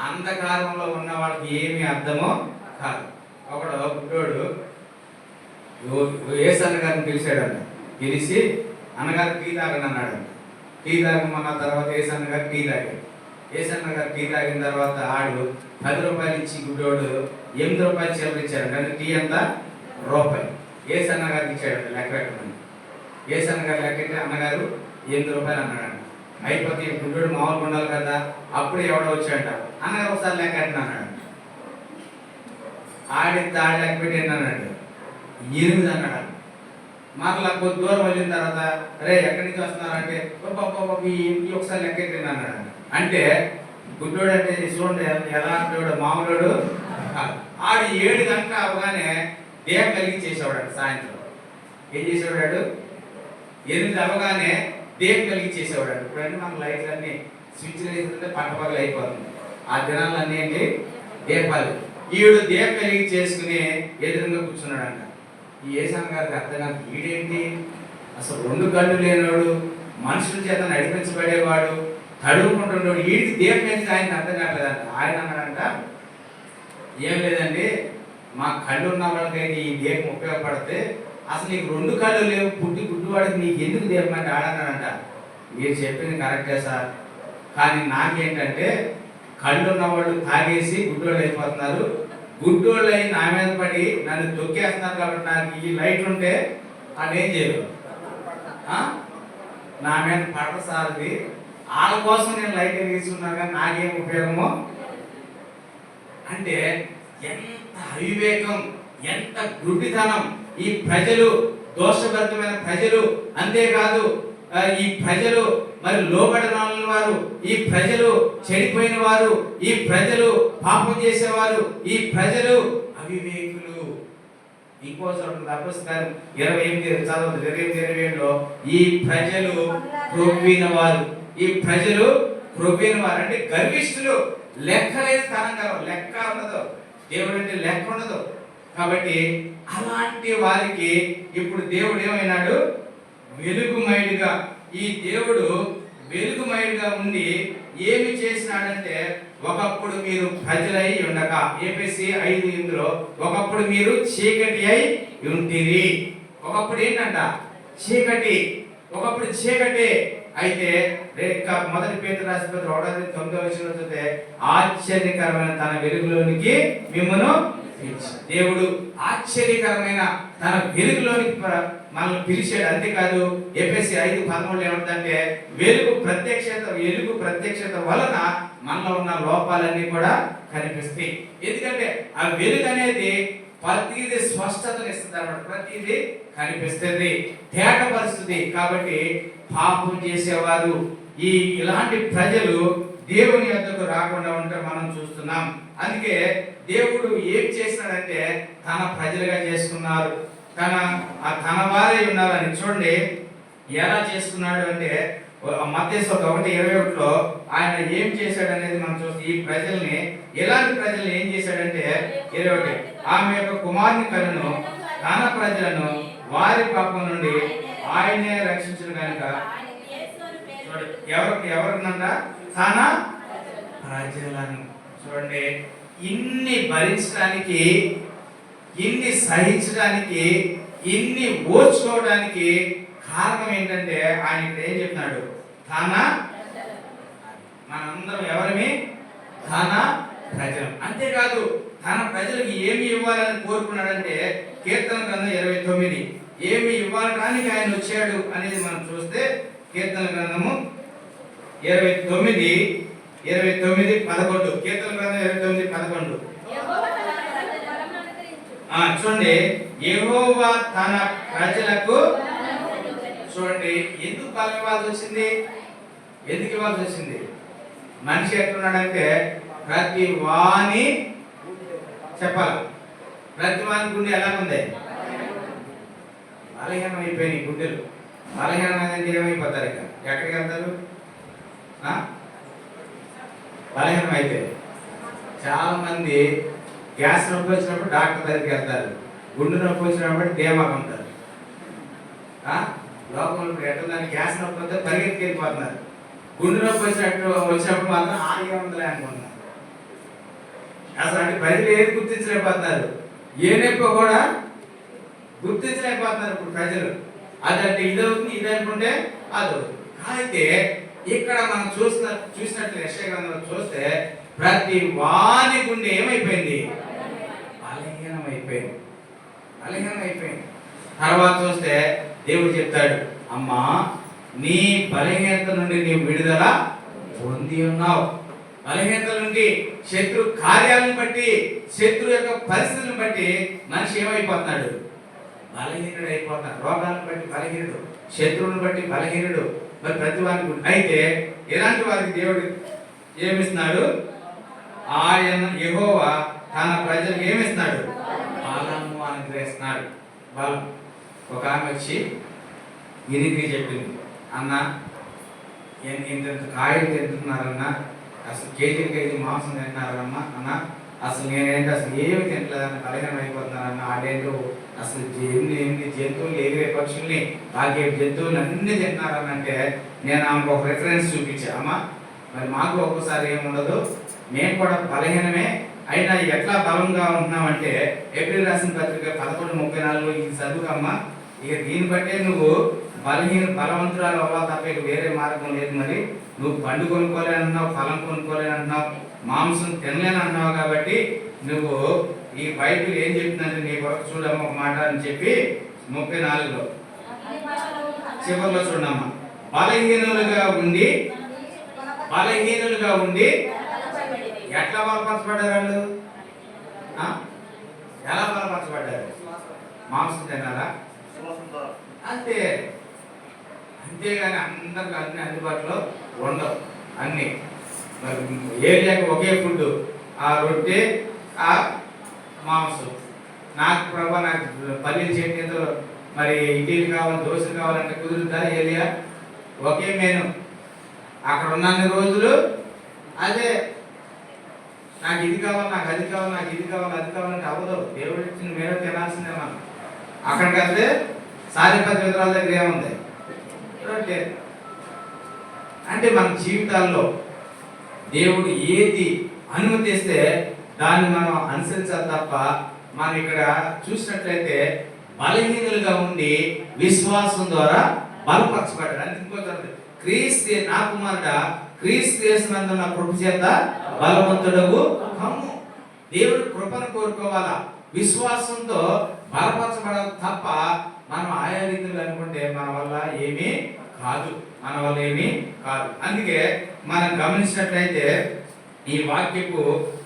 అంధకారంలో ఉన్న వాళ్ళకి ఏమి అర్థమో కాదు. ఒకడు గుడ్డోడు యేసు అన్నగారిని పిలిచాడంట. పిలిచి అన్నగారు టీ తాగని అన్నాడంట. టీ తాగమన్న తర్వాత యేసు అన్నగారు టీ తాగాడు. యేసు అన్నగారు టీ తాగిన తర్వాత ఆడు 10 రూపాయలు ఇచ్చి గుడ్డోడు 8 రూపాయలు చిల్లర ఇచ్చాడు. కానీ టీ అంతా రూపాయి. యేసు అన్నగారికి ఇచ్చాడంట లెక్క పెట్టమని. యేసు అన్నగారు లెక్కెట్టి అన్నగారు 8 రూపాయలు అన్నాడంట. అయిపోతే గుడ్డోడు మామూలుగా ఉండాలి కదా. అప్పుడు ఎవడో వచ్చాడంట, అన్నగారు ఒకసారి లెక్క పెట్టిన అన్నాడు. ఆడితే ఆడి లెక్క పెట్టి అన్నాడు 8 అన్నాడు. మాకు కొద్ది దూరం వెళ్ళిన తర్వాత రే ఎక్కడి నుంచి వస్తున్నారంటే ఒకసారి లెక్క పెట్టిన అన్నాడు. అంటే గుడ్డోడు అంటే చూడండి ఎలా అంటాడు, మామూలుడు. ఆడు 7 గంటలు అవగానే దేహం కలిగించేసేవాడు. సాయంత్రం ఏం చేసేవాడు? 8 అవగానే దేహం కలిగించేసేవాడు. ఇప్పుడంటే మనకు లైట్లు అన్నీ స్విచ్లు వేస్తుంటే పట్టపగలు అయిపోతుంది. ఆ దినాలన్నీ ఏంటి? దీపాలు. ఈడు దీపం కలిగి చేసుకుని ఎదురుగా కూర్చున్నాడంట. ఈ యేసన్న గారికి అర్థం కాదు, ఈడేంటి అసలు 2 కళ్ళు లేనివాడు, మనుషుల చేత నడిపించబడేవాడు, తడువుకుంటున్నాడు, ఈడికి దీపం ఏంటి ఆయన అర్థం కావట్లేదంట. ఆయన అన్నాడంట, ఏం లేదండి మా కళ్ళు ఉన్న వాళ్ళకైతే ఈ దీపం ఉపయోగపడితే అసలు నీకు 2 కళ్ళు లేవు, పుట్టి గుడ్డువాడికి నీకు ఎందుకు దీపం అంటే ఆడన్నాడంట. మీరు చెప్పింది కరెక్టే సార్, కానీ నాకేంటంటే కళ్ళు ఉన్నవాళ్ళు తాగేసి గుడ్డోళ్ళు అయిపోతున్నారు, గుడ్డోళ్ళు అయి నా మీద పడి నన్ను తొక్కేస్తున్నారు కాబట్టి నాకు ఈ లైట్లు ఉంటే వాళ్ళు ఏం చేయరు, నా మీద పడత సార్ది, వాళ్ళ కోసం నేను లైట్ తీసుకున్నాను కానీ నాకేం ఉపయోగమో. అంటే ఎంత అవివేకం, ఎంత గుడ్డితనం! ఈ ప్రజలు దోషభరితమైన ప్రజలు, అంతేకాదు ఈ ప్రజలు మరి లోబడిన వారు, ఈ ప్రజలు చెడిపోయిన వారు, ఈ ప్రజలు పాపం చేసేవారు, ఈ ప్రజలు అవివేకులు. ఇంకో చోట అపొస్తలులు 28 చదవండి, 28:27లో ఈ ప్రజలు క్రొవ్విన వారు, ఈ ప్రజలు క్రొవ్విన వారు అంటే గర్విష్ఠులు, లెక్కలేని తనం గలవారు, లెక్క ఉండదు. దేవుడు అంటే లెక్క ఉండదు. కాబట్టి అలాంటి వారికి ఇప్పుడు దేవుడు ఏమైనాడు? వెలుగుమయుడిగా. ఈ దేవుడు వెలుగుమయుడిగా ఉండి ఏమి చేసినాడంటే, ఒకప్పుడు మీరు ప్రజలై ఉండక, ఎఫెసీ 5:8 ఒకప్పుడు మీరు చీకటి అయి ఉంటిరి. ఒకప్పుడు ఏంటంట? చీకటి. ఒకప్పుడు చీకటి అయితే మొదటి పేతురు రాసిన 1:9 చూస్తే, ఆశ్చర్యకరమైన తన వెలుగులోనికి మిమ్మను దేవుడు ఆశ్చర్యకరమైన తన వెలుగులోనికి మనల్ని పిలిచాడు. అంతేకాదు ఎఫెసీ 5:13 ఏమంటే, వెలుగు ప్రత్యక్షత వలన మనలో ఉన్న లోపాలన్నీ కూడా కనిపిస్తాయి. ఎందుకంటే ఆ వెలుగు అనేది ప్రతిదీ స్పష్టతను ఇస్తుంది అన్నమాట. ప్రతిదీ కనిపిస్తుంది, తేటపరుస్తుంది. కాబట్టి పాపం చేసేవారు ఇలాంటి ప్రజలు దేవుని యొద్దకు రాకుండా ఉంటే మనం చూస్తున్నాం. అందుకే దేవుడు ఏం చేసినాడంటే, తన ప్రజలుగా చేసుకున్నారు, తన వారే ఉన్నారని. చూడండి ఎలా చేసుకున్నాడు అంటే, మత్తయి 1:21 ఆయన ఏం చేశాడు అనేది మనం చూస్తే, ఈ ప్రజల్ని, ఎలాంటి ప్రజల్ని ఏం చేశాడంటే 21, ఆమె యొక్క కుమారుని కనును తన ప్రజలను వారి పాపం నుండి ఆయనే రక్షించిన కనుక. ఎవరినంట? తన ప్రజలను. చూడండి, ఇన్ని భరించడానికి, ఇన్ని సహించడానికి, ఇన్ని ఓర్చుకోవడానికి కారణం ఏంటంటే, ఆయన ఇక్కడ ఏం చెప్తున్నాడు? మనందరం ఎవరిమి? తన ప్రజలు. అంతేకాదు తన ప్రజలకు ఏమి ఇవ్వాలని కోరుకున్నాడంటే, కీర్తన గ్రంథం 29 ఏమి ఇవ్వడానికి ఆయన వచ్చాడు అనేది మనం చూస్తే, కీర్తన గ్రంథము 29:11 కీర్తన గ్రంథం 29:11 చూడండి, యెహోవా తన ప్రజలకు. చూడండి, ఎందుకు బలం ఇవ్వాల్సి వచ్చింది? ఎందుకు ఇవ్వాల్సి వచ్చింది? మనిషి ఎట్లున్నాడంటే, ప్రతి వాణి చెప్పాలి, ప్రతి వాణి గుండె ఎలా ఉంది? బలహీనం అయిపోయినాయి గుండెలు. బలహీనం అనేది ఏమైపోతారు? ఇక ఎక్కడికి వెళ్తారు? బలహీనం అయితే చాలా మంది గ్యాస్ నొప్పి వచ్చినప్పుడు డాక్టర్ దగ్గరికి వెళ్తారు, గుండె నొప్పి వచ్చినప్పుడు ధీమాగా ఉంటారు. లోకంలో ఇప్పుడు ఎట్టుందని గ్యాస్ నొప్పి వస్తే పరిగెత్తికి వెళ్ళిపోతున్నారు, గుండె నొప్పి వచ్చినప్పుడు మాత్రం ఆరోగ్యం ఉందని అనుకుంటున్నారు. అసలు అంటే ప్రజలు ఏది గుర్తించలేకపోతున్నారు, ఏ నొప్పి కూడా గుర్తించలేకపోతున్నారు ఇప్పుడు ప్రజలు. అదంటే ఇదవుతుంది, ఇది అనుకుంటే అదవుతుంది. అయితే ఇక్కడ మనం చూసినట్లు యెషయా గ్రంథంలో చూస్తే, ప్రతి వాని గుండె ఏమైపోయింది? బలహీనమైపోయింది. తర్వాత చూస్తే దేవుడు చెప్తాడు, అమ్మా నీ బలహీనత నుండి నీవు విడుదల పొంది ఉన్నావు. బలహీనత నుండి, శత్రు కార్యాలను బట్టి, శత్రు యొక్క పరిస్థితులను బట్టి మనిషి ఏమైపోతున్నాడు? బలహీనుడు అయిపోతున్నాడు. రోగాలను బట్టి బలహీనుడు, శత్రువులను బట్టి బలహీనుడు. మరి ప్రతి వారికి. అయితే ఎలాంటి వారికి దేవుడు ఏమిస్తున్నాడు? ఆయన యెహోవా తన ప్రజలకు ఏమిస్తున్నాడు? బలము అనుగ్రహిస్తున్నాడు. బలం. ఒక ఆమె వచ్చి గిరికి చెప్పింది, అన్న ఇంత కాయలు తింటున్నారన్నా, అసలు కేజీ మాంసం తింటున్నారమ్మా అన్న, అసలు నేనేంటి అసలు ఏమి తింటలేదన్న, బలహీనం అయిపోతున్నారన్న. ఆడేంటో అసలు ఎన్ని జంతువులు, ఎగిరే పక్షుల్ని, ఆగే జంతువులు అన్ని తింటున్నారనంటే, నేను ఆమెకు ఒక రిఫరెన్స్ చూపించా. అమ్మ మరి మాకు ఒక్కోసారి ఏముండదు, మేము కూడా బలహీనమే, అయినా ఎట్లా బలంగా ఉంటున్నామంటే, ఏప్రిల్ రాసిన పత్రిక 11:34 ఇది చదువుకమ్మా. ఇక దీన్ని బట్టే నువ్వు బలవంతురాలు అవ్వాలి తప్ప ఇక వేరే మార్గం లేదు. మరి నువ్వు పండు కొనుక్కోలేనన్నావు, ఫలం కొనుక్కోలేనంటున్నావు, మాంసం తినలేనన్నావు. కాబట్టి నువ్వు ఈ బైబిల్ ఏం చెప్తుందంటే, నీ కొరకు చూడమ్మా ఒక మాట అని చెప్పి 34 చివరిలో చూడమ్మా, బలహీనులుగా ఉండి ఎట్లా బలపరచబడ్డారు వాళ్ళు? ఎలా బలపరచబడ్డారు? మాంసం తిన్నారా? అంతేగాని అందరికి అన్ని అందుబాటులో ఉండవు. అన్ని మరి ఏరియాకి ఒకే ఫుడ్, ఆ రొట్టె, ఆ మాంసం. నాకు ప్రభా నాకు పల్లీలు చట్నీతో మరి ఇడ్లీలు కావాలి, దోశలు కావాలంటే కుదురుతా? ఏరియా ఒకే మెను, అక్కడ ఉన్నన్ని రోజులు అదే. నాకు ఇది కావాలి, నాకు అది కావాలి, నాకు ఇది కావాలి, అది కావాలంటే అవ్వదు. దేవుడు ఇచ్చిన మేమే తినాల్సిందే మనం. అక్కడికి వెళ్తే సాధిపతి విధురాల దగ్గర ఏముంది రొట్టె. అంటే మన జీవితాల్లో దేవుడు ఏది అనుమతిస్తే దాన్ని మనం అనుసరించాలి తప్ప, మనం ఇక్కడ చూసినట్లయితే బలహీనులుగా ఉండి విశ్వాసం ద్వారా బలపరచబడ్డాడు. అంటే ఇంకోటి, క్రీస్తు నా కుమారుడా క్రీస్తు యేసునందు నా కృప చేత బలవంతుడవు కమ్ము. దేవుడు కృపను కోరుకోవాలా, విశ్వాసంతో బలపరచబడాలి తప్ప మనం ఆయా రీతులు అనుకుంటే మన వల్ల ఏమీ కాదు, మన వల్ల ఏమీ కాదు. అందుకే మనం గమనించినట్లయితే ఈ వాక్యపు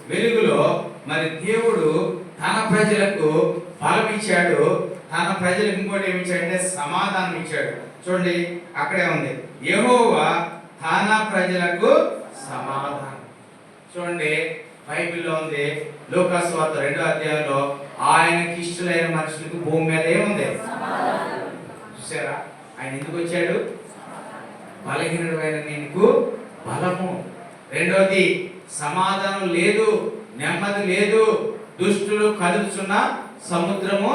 వెలుగులో మరి దేవుడు తన ప్రజలకు బలం ఇచ్చాడు, తన ప్రజలకు ఇంకోటి ఏమి ఇచ్చాడంటే సమాధానం ఇచ్చాడు. చూడండి అక్కడే ఉంది, యెహోవా తన ప్రజలకు సమాధానం. చూడండి బైబిల్లో ఉంది, లూకాసు వార్త 2వ అధ్యాయంలో ఆయనకి ఇష్టలైన మనుషులకు భూమి మీద ఏముంది? చూసారా ఆయన ఎందుకు వచ్చాడు? బలహీనుడైన నీకు బలము. రెండోది సమాధానం లేదు, నెమ్మది లేదు, దుష్టులు కదులుచున్న సముద్రము,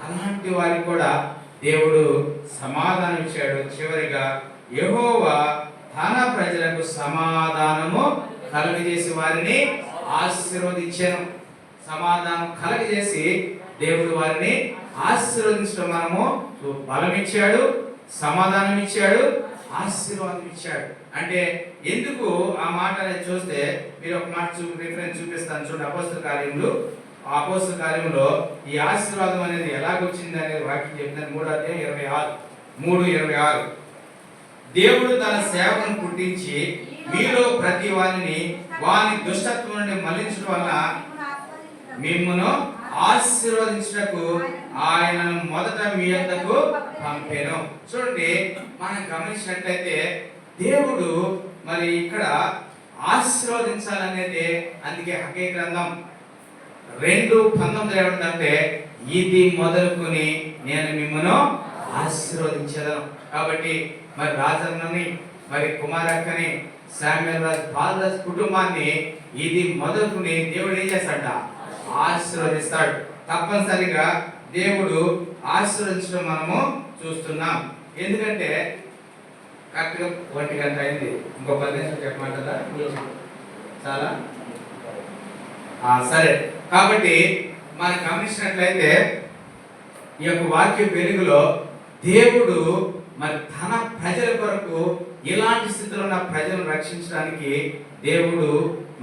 అలాంటి వారికి కూడా దేవుడు సమాధానం ఇచ్చాడు. చివరిగా యెహోవా తన ప్రజలకు సమాధానము కలుగజేసి వారిని ఆశీర్వదించాను. సమాధానం కలుగజేసి దేవుడు వారిని ఆశీర్వదించడం, మనము బలం ఇచ్చాడు, సమాధానం ఇచ్చాడు, ఆశీర్వాదం ఇచ్చాడు. అంటే ఎందుకు ఆ మాట అనేది చూస్తే మీరు ఒక మాట రిఫరెన్స్ చూపిస్తాను చూడండి. అపోస్తల కార్యంలో ఈ ఆశీర్వాదం అనేది ఎలాగొచ్చింది అనేది వాక్యం చెప్తాను. 3వ అధ్యాయం 3:26 దేవుడు తన సేవను పుట్టించి మీలో ప్రతి వాని దుష్టత్వం నుండి మళ్లించడం వల్ల మిమ్మును ఆశీర్వదించుటకు ఆయనను మొదట మీ యొద్దకు పంపెను. చూడండి మనం గమనించినట్లయితే దేవుడు మరి ఇక్కడ ఆశీర్వదించాలనేది, అందుకే హగ్గై గ్రంథం 2:19 ఏమంటే ఇది మొదలుకొని నేను మిమ్మను ఆశీర్వదించదను. కాబట్టి మరి రాజన్నని, మరి కుమారక్కని, శామ్యూయల్ రాజు, బాలరాజు కుటుంబాన్ని ఇది మొదలుకొని దేవుడు ఏం చేస్తాడ? ఆశీర్వదిస్తాడు. తప్పనిసరిగా దేవుడు ఆశీర్వదించడం మనము చూస్తున్నాం. ఎందుకంటే కరెక్ట్గా 1 గంట అయింది, ఇంకో 10 నిమిషాలు చెప్పమంటారా? చాలా సరే. కాబట్టి మనం గమనించినట్లయితే ఈ యొక్క వాక్య వెలుగులో దేవుడు మరి తన ప్రజల కొరకు ఇలాంటి స్థితిలో ఉన్న ప్రజలను రక్షించడానికి దేవుడు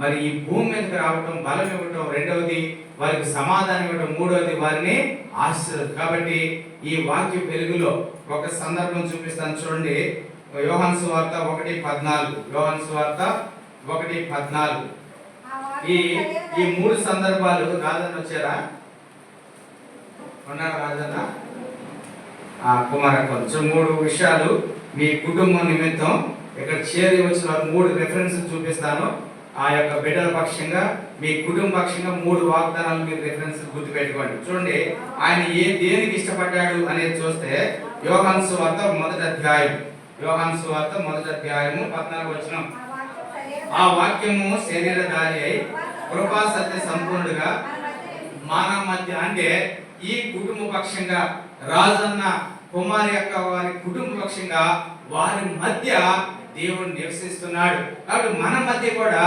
మరి ఈ భూమి మీదకి రావటం, బలం ఇవ్వటం, రెండవది వారికి సమాధానం ఇవ్వటం, మూడవది వారిని ఆశీర్వదించడం. కాబట్టి ఈ వాక్య వెలుగులో ఒక సందర్భం చూపిస్తాను చూడండి. యోహాను సువార్త 1:14, యోహాను సువార్త 1:14. ఈ 3 సందర్భాలు రాజన్న వచ్చారా? ఉన్నారా రాజన్న? కుమారక్క. 3 విషయాలు మీ కుటుంబం నిమిత్తం ఇక్కడ చేరి వచ్చిన 3 రెఫరెన్సెస్ చూపిస్తాను. ఆ యొక్క బిడ్డల పక్షంగా, మీ కుటుంబ పక్షంగా 3 వాగ్దానాలు మీరు రెఫరెన్స్ గుర్తుపెట్టుకోండి. చూడండి ఆయన దేనికి ఇష్టపడ్డాడు అనేది చూస్తే యోహాను సువార్త 1వ అధ్యాయం, యోహాను సువార్త 1వ అధ్యాయము 14వ వచనం. ఆ వాక్యము శరీరధారి అయి కృపా సత్య సంపూర్ణుడుగా మన మధ్య, అంటే ఈ కుటుంబ పక్షంగా రాజన్న కుమారి యొక్క వారి కుటుంబ పక్షంగా వారి మధ్య దేవుడు నివసిస్తున్నాడు. కాబట్టి మన మధ్య కూడా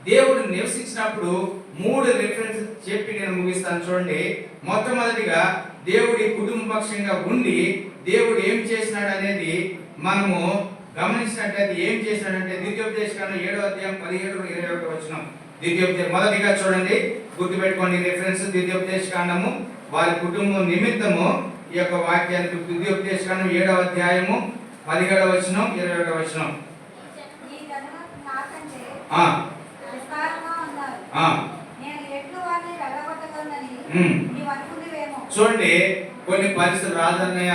దేవుడు నివసించినప్పుడు 3 రిఫరెన్స్ చెప్పి నేను ముగిస్తాను చూడండి. మొట్టమొదటిగా దేవుడి కుటుంబ పక్షంగా ఉండి దేవుడు ఏం చేసినాడు అనేది మనము గమనించినట్లయితే ఏం చేసినాడంటే ద్వితీయోపదేశకాండం 7వ అధ్యాయం 17-21 వచనం. మొదటిగా చూడండి, గుర్తుపెట్టుకోండి రిఫరెన్స్. ద్వితీయోపదేశకాండము వారి కుటుంబం నిమిత్తము ఈ యొక్క వాక్యానికి ద్వితీయోపదేశకాండం 7వ అధ్యాయము 17వ వచనం 21వ వచనం. చూడండి కొన్ని పరిస్థితులు రాజన్నయ్య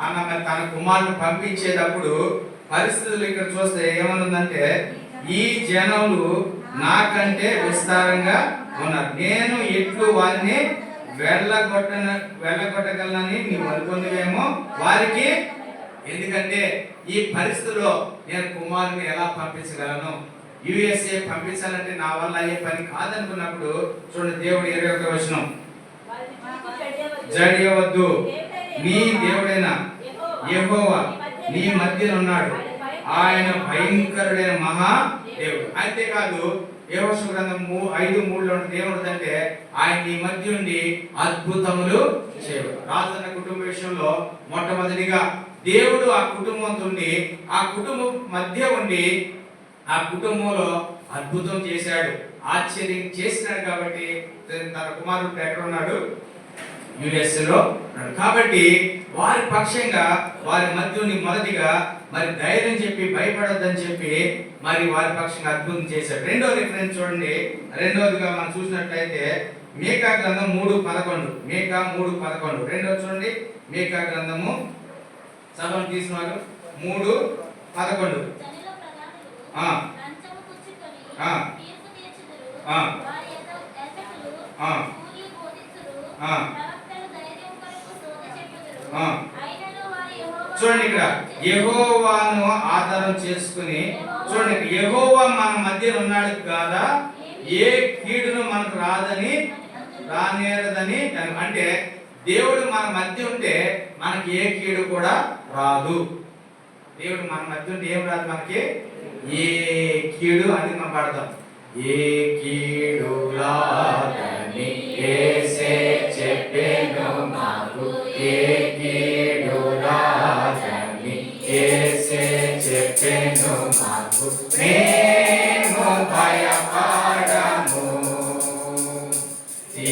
అన్న మరి తన కుమారుని పంపించేటప్పుడు పరిస్థితులు ఇక్కడ చూస్తే ఏమనుందంటే ఈ జనులు నాకంటే విస్తారంగా ఉన్నారు, నేను ఎట్లు వారిని వెళ్ళగొట్టగలనని నీవు అనుకునేవేమో వారికి. ఎందుకంటే ఈ పరిస్థితిలో నేను కుమారుని ఎలా పంపించగలను, యుఎస్ఏ పంపించాలంటే నా వల్ల అయ్యే పని కాదనుకున్నప్పుడు చూడండి దేవుడు 21వ వచనం, వారిని చూపు జడియవద్దు, నీ దేవుడైన దేవుడైన యెహోవా నీ మధ్యన ఉన్నాడు, ఆయన భయంకరుడైన మహా దేవుడు. అంతేకాదు యెహోషువ గ్రంథం 5:3లో దేవుడు ఆయన నీ మధ్య ఉండి అద్భుతములు చేయడు. రాజన్న కుటుంబ విషయంలో మొట్టమొదటిగా దేవుడు ఆ కుటుంబంతో ఉండి ఆ కుటుంబం మధ్య ఉండి ఆ కుటుంబంలో అద్భుతం చేశాడు, ఆశ్చర్యం చేసినాడు. కాబట్టి తన కుమారుడు ఎక్కడ ఉన్నాడు? యుఎస్ఏలో ఉన్నాడు. కాబట్టి వారి పక్షంగా వారి మధ్యని మొదటిగా మరి ధైర్యం చెప్పి భయపడొద్దని చెప్పి మరి వారి పక్షంగా అద్భుతం చేశాడు. రెండో రిఫరెన్స్ చూడండి, రెండోదిగా మనం చూసినట్లయితే మీకా గ్రంథం 3:11, మీకా 3:11 రెండోది చూడండి. మీకా గ్రంథము సభను తీసుకున్నారు 3:11. ఆ ఆ ఆ ఆ చూడండి, ఇక్కడ యెహోవాను ఆధారం చేసుకుని చూడండి, యెహోవా మన మధ్య ఉన్నాడు కదా, ఏ కీడును మనకు రానేరదని. అంటే దేవుడు మన మధ్య ఉంటే మనకి ఏ కీడు కూడా రాదు. దేవుడు మన మధ్య ఉంటే ఏం రాదు మనకి, ఏ కీడు అని మనం పాడతాం. ఏ కీడు రాదని యేసే చెప్పెను మాకు, ఏ కీడు రాదని యేసే చెప్పెను మాకు, మేము భయపడము,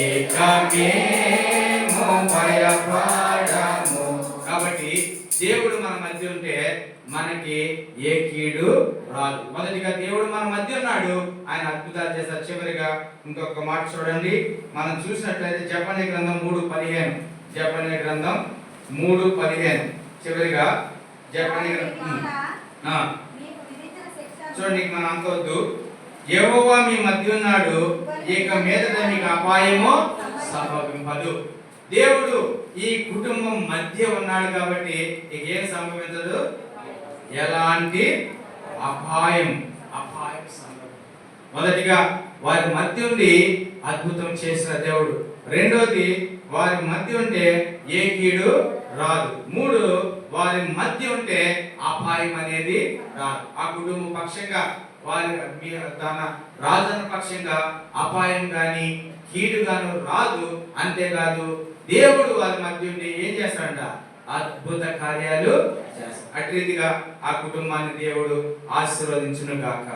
ఇక మేము భయపడము. కాబట్టి దేవుడు మన మధ్య ఉంటే మనకి ఏ కీడు రాదు. మొదటిగా దేవుడు మన మధ్య ఉన్నాడు, ఆయన అద్భుతాలు చేస్తారు. చివరిగా ఇంకొక మాట చూడండి, మనం చూసినట్లయితే జపన్య గ్రంథం 3:15, జపన్య గ్రంథం 3:15 చివరిగా జపన్య చూడండి, మనం అనుకోవద్దు. యెహోవా మీ మధ్య ఉన్నాడు, ఇక మీదట మీకు అపాయము సంభవింపదు. దేవుడు ఈ కుటుంబం మధ్య ఉన్నాడు కాబట్టి ఇక ఏం సంభవించదు, ఎలాంటి అపాయం సంభవించదు. మొదటిగా వారి మధ్య ఉండి అద్భుతం చేసిన దేవుడు. రెండోది వారి మధ్య ఉంటే ఏ కీడు రాదు. మూడు, వారి మధ్య ఉంటే అపాయం అనేది రాదు. ఆ కుటుంబ పక్షంగా వారి తన రాజన పక్షంగా అపాయం గాని కీడు గాను రాదు. అంతేకాదు దేవుడు వారి మధ్య ఉండి ఏం చేస్తాడంట, అద్భుత కార్యాలు చేస్తాడు. అటు రీతిగా ఆ కుటుంబాన్ని దేవుడు ఆశీర్వదించును గాక.